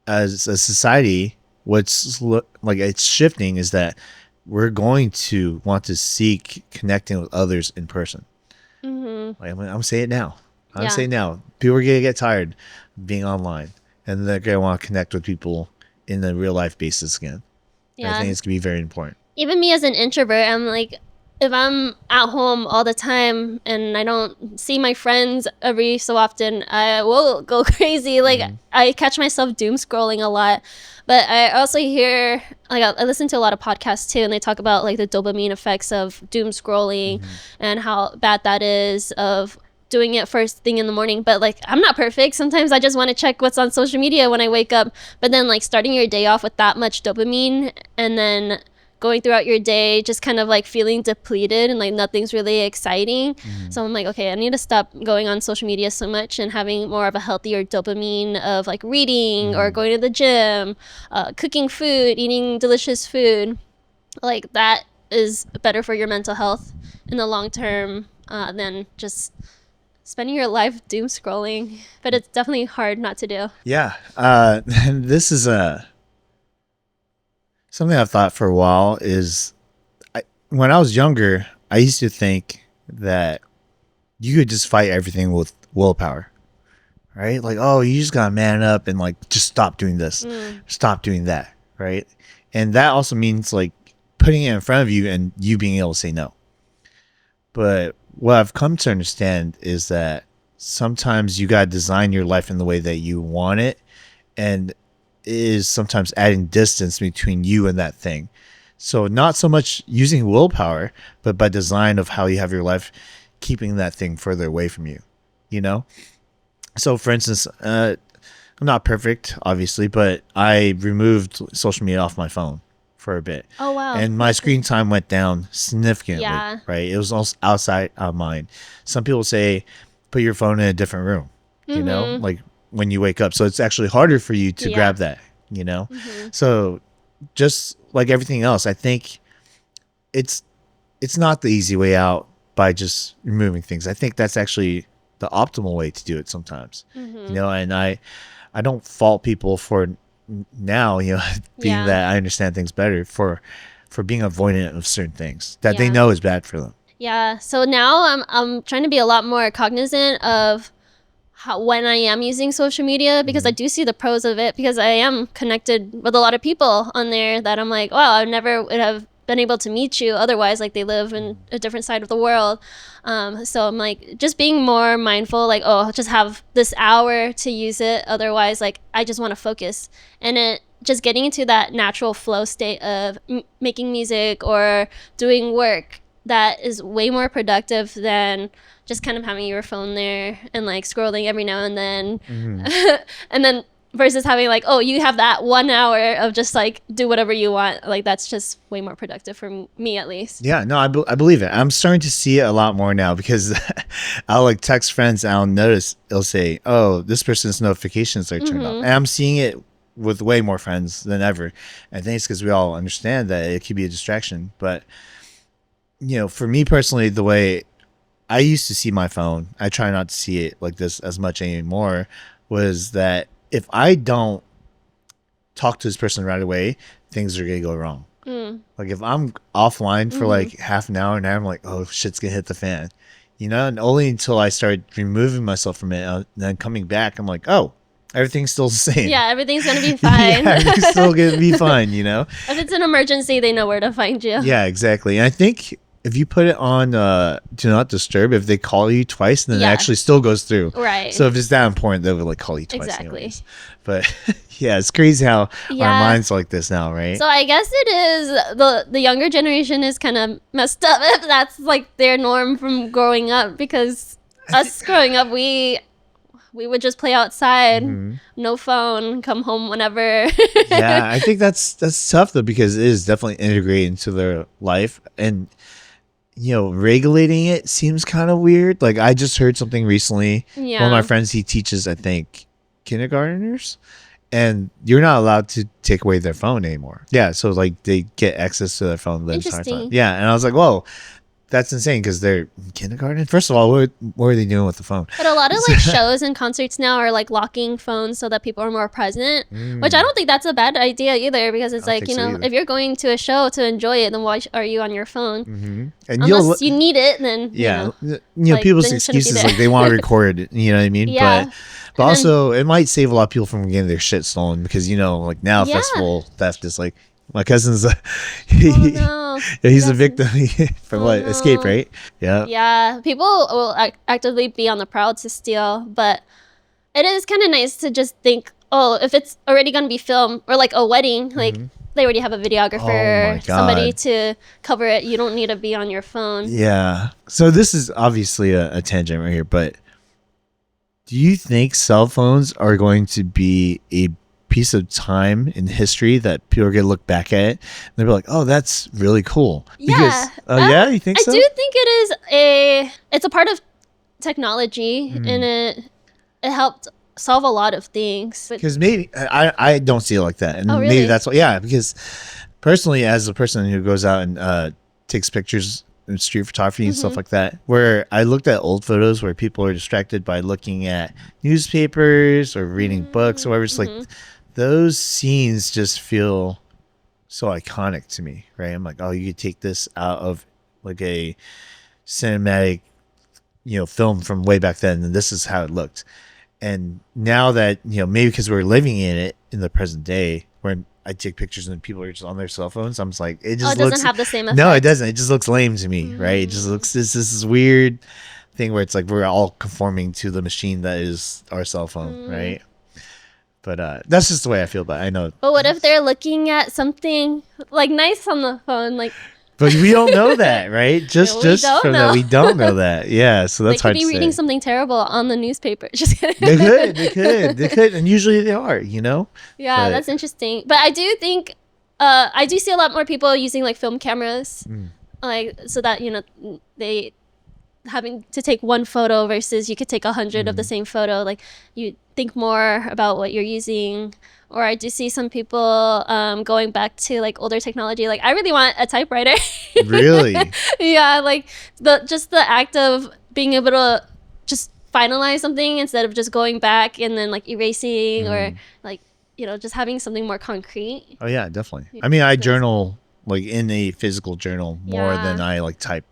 Speaker 2: as a society, what's like it's shifting is that we're going to want to seek connecting with others in person. Like, I'm saying it now. I'm saying now. People are going to get tired of being online, and they're going to want to connect with people in a real life basis again. Yeah. I think it's going to be very important.
Speaker 1: Even me as an introvert, I'm like, if I'm at home all the time and I don't see my friends every so often, I will go crazy. Like, I catch myself doom scrolling a lot. But I also hear, like, I listen to a lot of podcasts too, and they talk about like the dopamine effects of doom scrolling and how bad that is, of doing it first thing in the morning. But like, I'm not perfect. Sometimes I just want to check what's on social media when I wake up. But then like starting your day off with that much dopamine and then going throughout your day just kind of like feeling depleted and like nothing's really exciting. So I'm like, okay, I need to stop going on social media so much and having more of a healthier dopamine of like reading or going to the gym, cooking food, eating delicious food. Like, that is better for your mental health in the long term than just spending your life doom scrolling. But it's definitely hard not to do.
Speaker 2: Yeah. And this is something I've thought for a while is when I was younger, I used to think that you could just fight everything with willpower, right? Like, oh, you just got to man up and like just stop doing this, stop doing that, right? And that also means like putting it in front of you and you being able to say no. But what I've come to understand is that sometimes you got to design your life in the way that you want it, and is sometimes adding distance between you and that thing. So not so much using willpower, but by design of how you have your life, keeping that thing further away from you, So for instance, I'm not perfect, obviously, but I removed social media off my phone for a bit.
Speaker 1: Oh, wow.
Speaker 2: And my screen time went down significantly, right? It was also outside of mine. Some people say, put your phone in a different room, like when you wake up. So it's actually harder for you to grab that, So just like everything else, I think it's not the easy way out by just removing things. I think that's actually the optimal way to do it sometimes, and I don't fault people for now, being that I understand things better, for being avoidant of certain things that they know is bad for them.
Speaker 1: Yeah. So now I'm trying to be a lot more cognizant of when I am using social media, because I do see the pros of it, because I am connected with a lot of people on there that I'm like, wow, I never would have been able to meet you otherwise. Like, they live in a different side of the world. So I'm like, just being more mindful, like, oh, I'll just have this hour to use it. Otherwise, like, I just want to focus. And it just getting into that natural flow state of making music or doing work that is way more productive than just kind of having your phone there and like scrolling every now and then. And then versus having like, oh, you have that 1 hour of just like do whatever you want. Like, that's just way more productive for me, at least.
Speaker 2: Yeah, no, I believe it. I'm starting to see it a lot more now, because I'll like text friends and I'll notice it'll say, oh, this person's notifications are turned off. And I'm seeing it with way more friends than ever. I think it's because we all understand that it could be a distraction. But, for me personally, the way I used to see my phone, I try not to see it like this as much anymore, was that if I don't talk to this person right away, things are going to go wrong. Like, if I'm offline for like half an hour and I'm like, oh, shit's going to hit the fan, and only until I start removing myself from it and then coming back, I'm like, oh, everything's still the same.
Speaker 1: Yeah, everything's going to be fine.
Speaker 2: Everything's still going to be fine, If
Speaker 1: it's an emergency, they know where to find you.
Speaker 2: Yeah, exactly. And I think if you put it on do not disturb, if they call you twice, then it actually still goes through.
Speaker 1: Right.
Speaker 2: So if it's that important, they would like call you twice.
Speaker 1: Exactly.
Speaker 2: Anyways. But yeah, it's crazy how our minds like this now, right?
Speaker 1: So I guess it is the younger generation is kind of messed up if that's like their norm from growing up, because us growing up, we would just play outside, no phone, come home whenever.
Speaker 2: Yeah, I think that's tough though, because it is definitely integrated into their life, and regulating it seems kind of weird. Like, I just heard something recently. One of my friends, he teaches, I think, kindergartners, and you're not allowed to take away their phone anymore. Yeah, so like they get access to their phone the entire time.
Speaker 1: Interesting.
Speaker 2: Yeah, and I was like, whoa, that's insane because they're in kindergarten. First of all, what are they doing with the phone?
Speaker 1: But a lot of like shows and concerts now are like locking phones so that people are more present, which I don't think that's a bad idea either, because it's like, you know, if you're going to a show to enjoy it, then why are you on your phone?
Speaker 2: And
Speaker 1: unless you need it, then
Speaker 2: yeah,
Speaker 1: you
Speaker 2: know,
Speaker 1: like,
Speaker 2: people's
Speaker 1: then you shouldn't be
Speaker 2: excuses
Speaker 1: there.
Speaker 2: like they want to record it, you know what I mean?
Speaker 1: Yeah.
Speaker 2: But also it might save a lot of people from getting their shit stolen, because you know, like now
Speaker 1: Yeah.
Speaker 2: festival theft is like, my cousin's
Speaker 1: Oh no.
Speaker 2: yeah, he's a
Speaker 1: Yes.
Speaker 2: victim from
Speaker 1: Oh,
Speaker 2: what
Speaker 1: no.
Speaker 2: escape, right? Yeah.
Speaker 1: Yeah, people will actively be on the prowl to steal, but it is kind of nice to just think, oh, if it's already going to be filmed, or like a wedding, like they already have a videographer,
Speaker 2: Oh my
Speaker 1: somebody
Speaker 2: God.
Speaker 1: to cover it. You don't need to be on your phone.
Speaker 2: Yeah. So this is obviously a tangent right here, but do you think cell phones are going to be a piece of time in history that people are going to look back at and they'll be like, oh, that's really cool?
Speaker 1: Yeah.
Speaker 2: Yeah, you think so?
Speaker 1: I do think it's a part of technology, and it helped solve a lot of things. But
Speaker 2: Because maybe I don't see it like that, and
Speaker 1: Oh,
Speaker 2: maybe
Speaker 1: really?
Speaker 2: that's what. Yeah, because personally, as a person who goes out and takes pictures and street photography and stuff like that, where I looked at old photos where people are distracted by looking at newspapers or reading books or whatever, it's like those scenes just feel so iconic to me, right? I'm like, oh, you could take this out of like a cinematic, you know, film from way back then, and this is how it looked. And now that, you know, maybe because we're living in it in the present day, where I take pictures and people are just on their cell phones, I'm just like, it just
Speaker 1: it
Speaker 2: looks,
Speaker 1: doesn't have the same effect.
Speaker 2: no, it doesn't. It just looks lame to me, right? It just looks this weird thing where it's like we're all conforming to the machine that is our cell phone, right? But that's just the way I feel about it. I know,
Speaker 1: But what if they're looking at something like nice on the phone, like
Speaker 2: but we don't know that, right? Just
Speaker 1: we don't
Speaker 2: from
Speaker 1: know.
Speaker 2: that, we don't know that. Yeah, so
Speaker 1: they
Speaker 2: that's
Speaker 1: could
Speaker 2: hard
Speaker 1: be
Speaker 2: to
Speaker 1: reading
Speaker 2: say.
Speaker 1: something terrible on the newspaper? Just kidding.
Speaker 2: They could, and usually they are, you know.
Speaker 1: Yeah,
Speaker 2: But-
Speaker 1: that's interesting. But I do think I do see a lot more people using like film cameras, like so that, you know, they having to take one photo versus you could take 100 of the same photo. Like you think more about what you're using. Or I do see some people going back to like older technology. Like I really want a typewriter.
Speaker 2: Really?
Speaker 1: Yeah, like the act of being able to just finalize something instead of just going back and then like erasing or like, you know, just having something more concrete.
Speaker 2: Oh yeah, definitely. I mean, I journal like in a physical journal more
Speaker 1: Yeah.
Speaker 2: than I like type.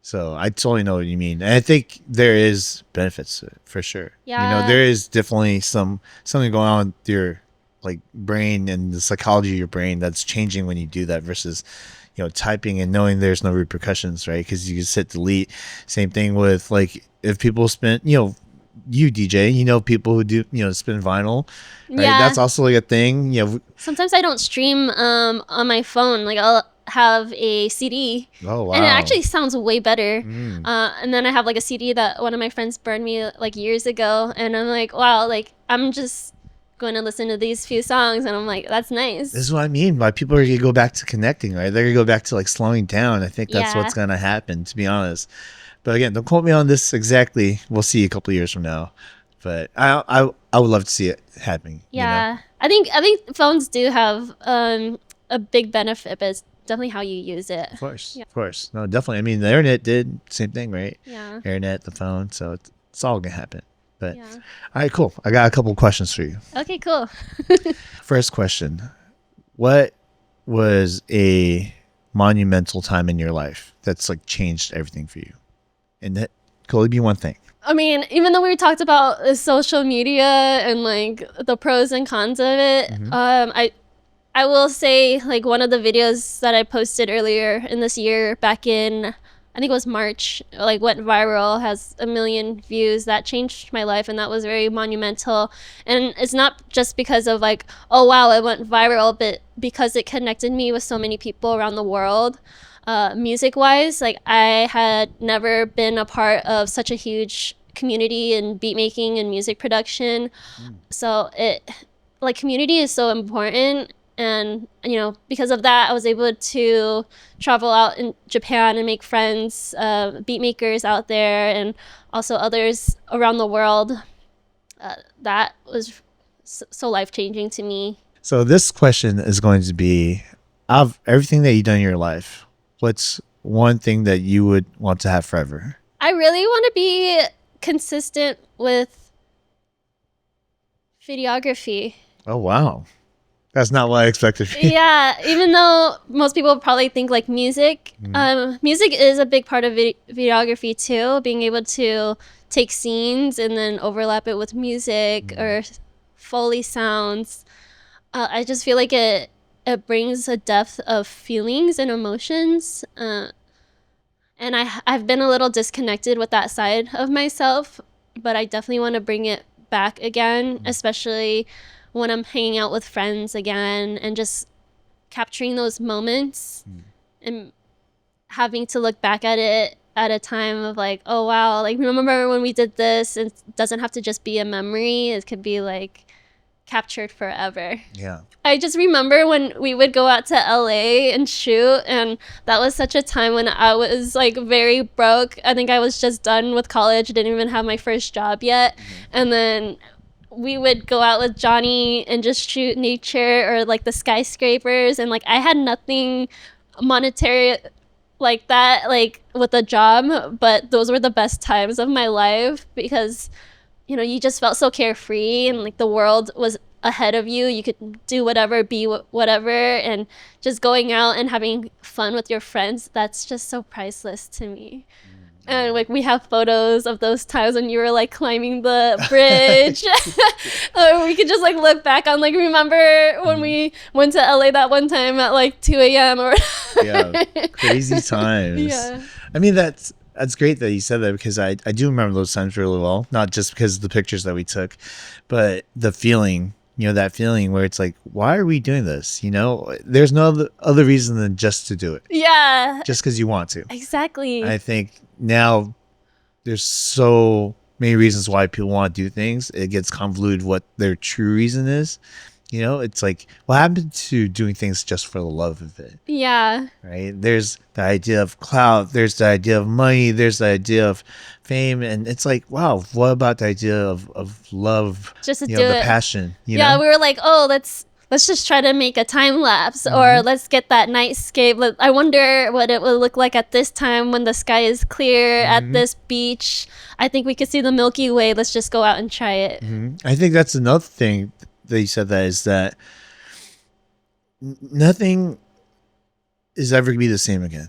Speaker 2: So I totally know what you mean. And I think there is benefits to it, for sure. You know,
Speaker 1: Yeah.
Speaker 2: there is definitely something going on with your like brain and the psychology of your brain that's changing when you do that versus, you know, typing and knowing there's no repercussions, right? Because you just hit delete. Same thing with like if people spend, you know, you DJ, you know, people who do, you know, spin vinyl, right?
Speaker 1: Yeah.
Speaker 2: That's also like a thing. You know,
Speaker 1: Sometimes I don't stream on my phone. Like I'll have a CD.
Speaker 2: oh wow.
Speaker 1: And it actually sounds way better. And then I have like a CD that one of my friends burned me like years ago. And I'm like, wow, like I'm just going to listen to these few songs. And I'm like, that's nice.
Speaker 2: This is what I mean by people are gonna go back to connecting, right? They're gonna go back to like slowing down. I think that's
Speaker 1: Yeah.
Speaker 2: what's gonna happen, to be honest. But again, don't quote me on this exactly. We'll see a couple of years from now. But I would love to see it happening.
Speaker 1: Yeah. I think phones do have a big benefit, but it's definitely how you use it.
Speaker 2: Of course.
Speaker 1: Yeah.
Speaker 2: Of course. No, definitely. I mean, the internet did same thing, right?
Speaker 1: Yeah.
Speaker 2: Internet, the phone. So it's all gonna happen. But
Speaker 1: Yeah.
Speaker 2: all right, cool. I got a couple questions for you.
Speaker 1: Okay, cool.
Speaker 2: First question: what was a monumental time in your life that's like changed everything for you? And that could only be one thing.
Speaker 1: I mean, even though we talked about social media and like the pros and cons of it, I will say like one of the videos that I posted earlier in this year, back in I think it was March, like went viral, has 1 million views. That changed my life, and that was very monumental. And it's not just because of like, oh wow, it went viral, but because it connected me with so many people around the world. Music wise, like I had never been a part of such a huge community in beat making and music production. So it like community is so important. And, you know, because of that, I was able to travel out in Japan and make friends, beat makers out there, and also others around the world. That was so life-changing to me.
Speaker 2: So this question is going to be, out of everything that you've done in your life, what's one thing that you would want to have forever?
Speaker 1: I really want to be consistent with videography.
Speaker 2: Oh, wow. That's not what I expected.
Speaker 1: Yeah, even though most people probably think like music, music is a big part of videography too. Being able to take scenes and then overlap it with music or Foley sounds. I just feel like it brings a depth of feelings and emotions. And I've been a little disconnected with that side of myself, but I definitely want to bring it back again, especially when I'm hanging out with friends again and just capturing those moments and having to look back at it at a time of like, oh wow, like remember when we did this? It doesn't have to just be a memory. It could be like captured forever.
Speaker 2: Yeah.
Speaker 1: I just remember when we would go out to LA and shoot, and that was such a time when I was like very broke. I think I was just done with college, didn't even have my first job yet. And then we would go out with Johnny and just shoot nature or like the skyscrapers, and like I had nothing monetary like that, like with a job, but those were the best times of my life because you just felt so carefree and like the world was ahead of you. You could do whatever, be whatever, and just going out and having fun with your friends, that's just so priceless to me. And like we have photos of those times when you were like climbing the bridge. Or we could just like look back on like, remember when we went to LA that one time at like 2 a.m. or
Speaker 2: Yeah, crazy times.
Speaker 1: Yeah.
Speaker 2: I mean, that's great that you said that because I do remember those times really well, not just because of the pictures that we took, but the feeling, that feeling where it's like, why are we doing this? There's no other reason than just to do it.
Speaker 1: Yeah.
Speaker 2: Just because you want to.
Speaker 1: Exactly.
Speaker 2: I think now there's so many reasons why people want to do things. It gets convoluted what their true reason is. It's like, what happened to doing things just for the love of it?
Speaker 1: Yeah.
Speaker 2: Right? There's the idea of clout. There's the idea of money. There's the idea of fame. And it's like, wow, what about the idea of love?
Speaker 1: Just to do
Speaker 2: the
Speaker 1: it.
Speaker 2: passion.
Speaker 1: Yeah, we were like, oh, let's just try to make a time lapse or let's get that nightscape. I wonder what it will look like at this time when the sky is clear at this beach. I think we could see the Milky Way. Let's just go out and try it.
Speaker 2: I think that's another thing that you said, that is that nothing is ever gonna be the same again.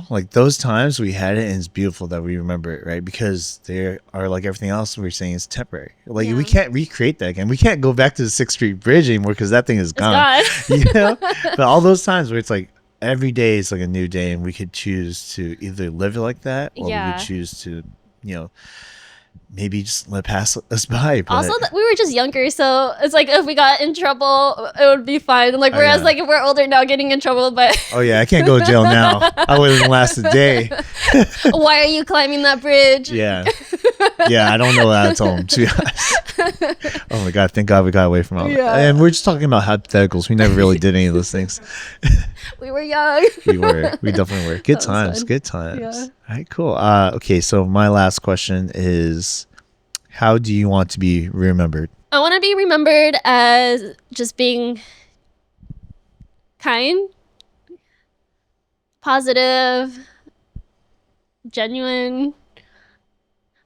Speaker 2: Like those times we had it, and it's beautiful that we remember it, right? Because they are, like everything else we're saying, is temporary. Like we can't recreate that again. We can't go back to the 6th Street Bridge anymore because that thing is gone. But all those times where it's like every day is like a new day, and we could choose to either live it like that, or we could choose to, maybe just let pass us by. But
Speaker 1: also, we were just younger, so it's like if we got in trouble, it would be fine. Like whereas, like if we're older now, getting in trouble, but
Speaker 2: oh yeah, I can't go to jail now. I wouldn't last a day.
Speaker 1: Why are you climbing that bridge?
Speaker 2: Yeah, I don't know how to tell them, to be honest. Oh my god, thank God we got away from all that. And we're just talking about hypotheticals. We never really did any of those things.
Speaker 1: We were young.
Speaker 2: We definitely were. Good times. Yeah. All right, cool. Okay, so my last question is, how do you want to be remembered?
Speaker 1: I want to be remembered as just being kind, positive, genuine.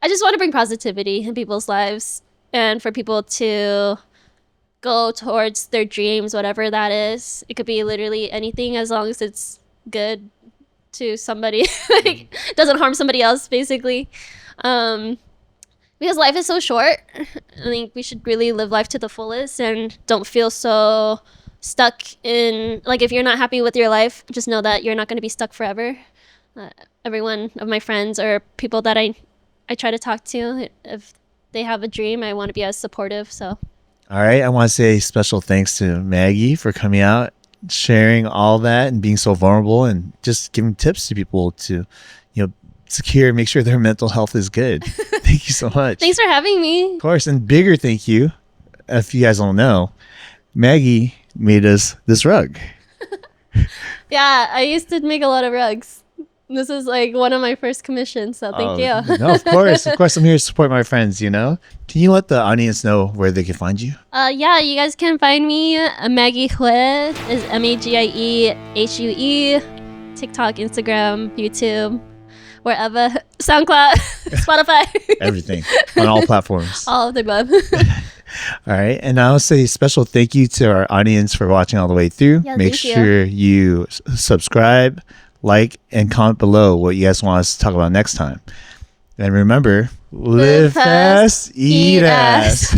Speaker 1: I just want to bring positivity in people's lives and for people to go towards their dreams, whatever that is. It could be literally anything as long as it's good to somebody. Like, doesn't harm somebody else, basically. Because life is so short. I think we should really live life to the fullest and don't feel so stuck in, like, if you're not happy with your life, just know that you're not going to be stuck forever. Every one of my friends or people that I try to talk to, if they have a dream, I want to be as supportive. So,
Speaker 2: all right, I want to say special thanks to Maggie for coming out, sharing all that, and being so vulnerable, and just giving tips to people to, secure, make sure their mental health is good. Thank you so much.
Speaker 1: Thanks for having me.
Speaker 2: Of course, and bigger thank you, if you guys don't know, Maggie made us this rug.
Speaker 1: Yeah, I used to make a lot of rugs. This is like one of my first commissions, so thank you.
Speaker 2: No, of course. Of course, I'm here to support my friends, you know? Can you let the audience know where they can find you?
Speaker 1: Yeah, you guys can find me. Magie Hue is Magiehue. TikTok, Instagram, YouTube, wherever. SoundCloud, Spotify.
Speaker 2: Everything on all platforms.
Speaker 1: All of the above.
Speaker 2: All right. And I'll say special thank you to our audience for watching all the way through.
Speaker 1: Yeah,
Speaker 2: Make
Speaker 1: thank you.
Speaker 2: sure you subscribe, like, and comment below what you guys want us to talk about next time. And remember, live fast, eat ass.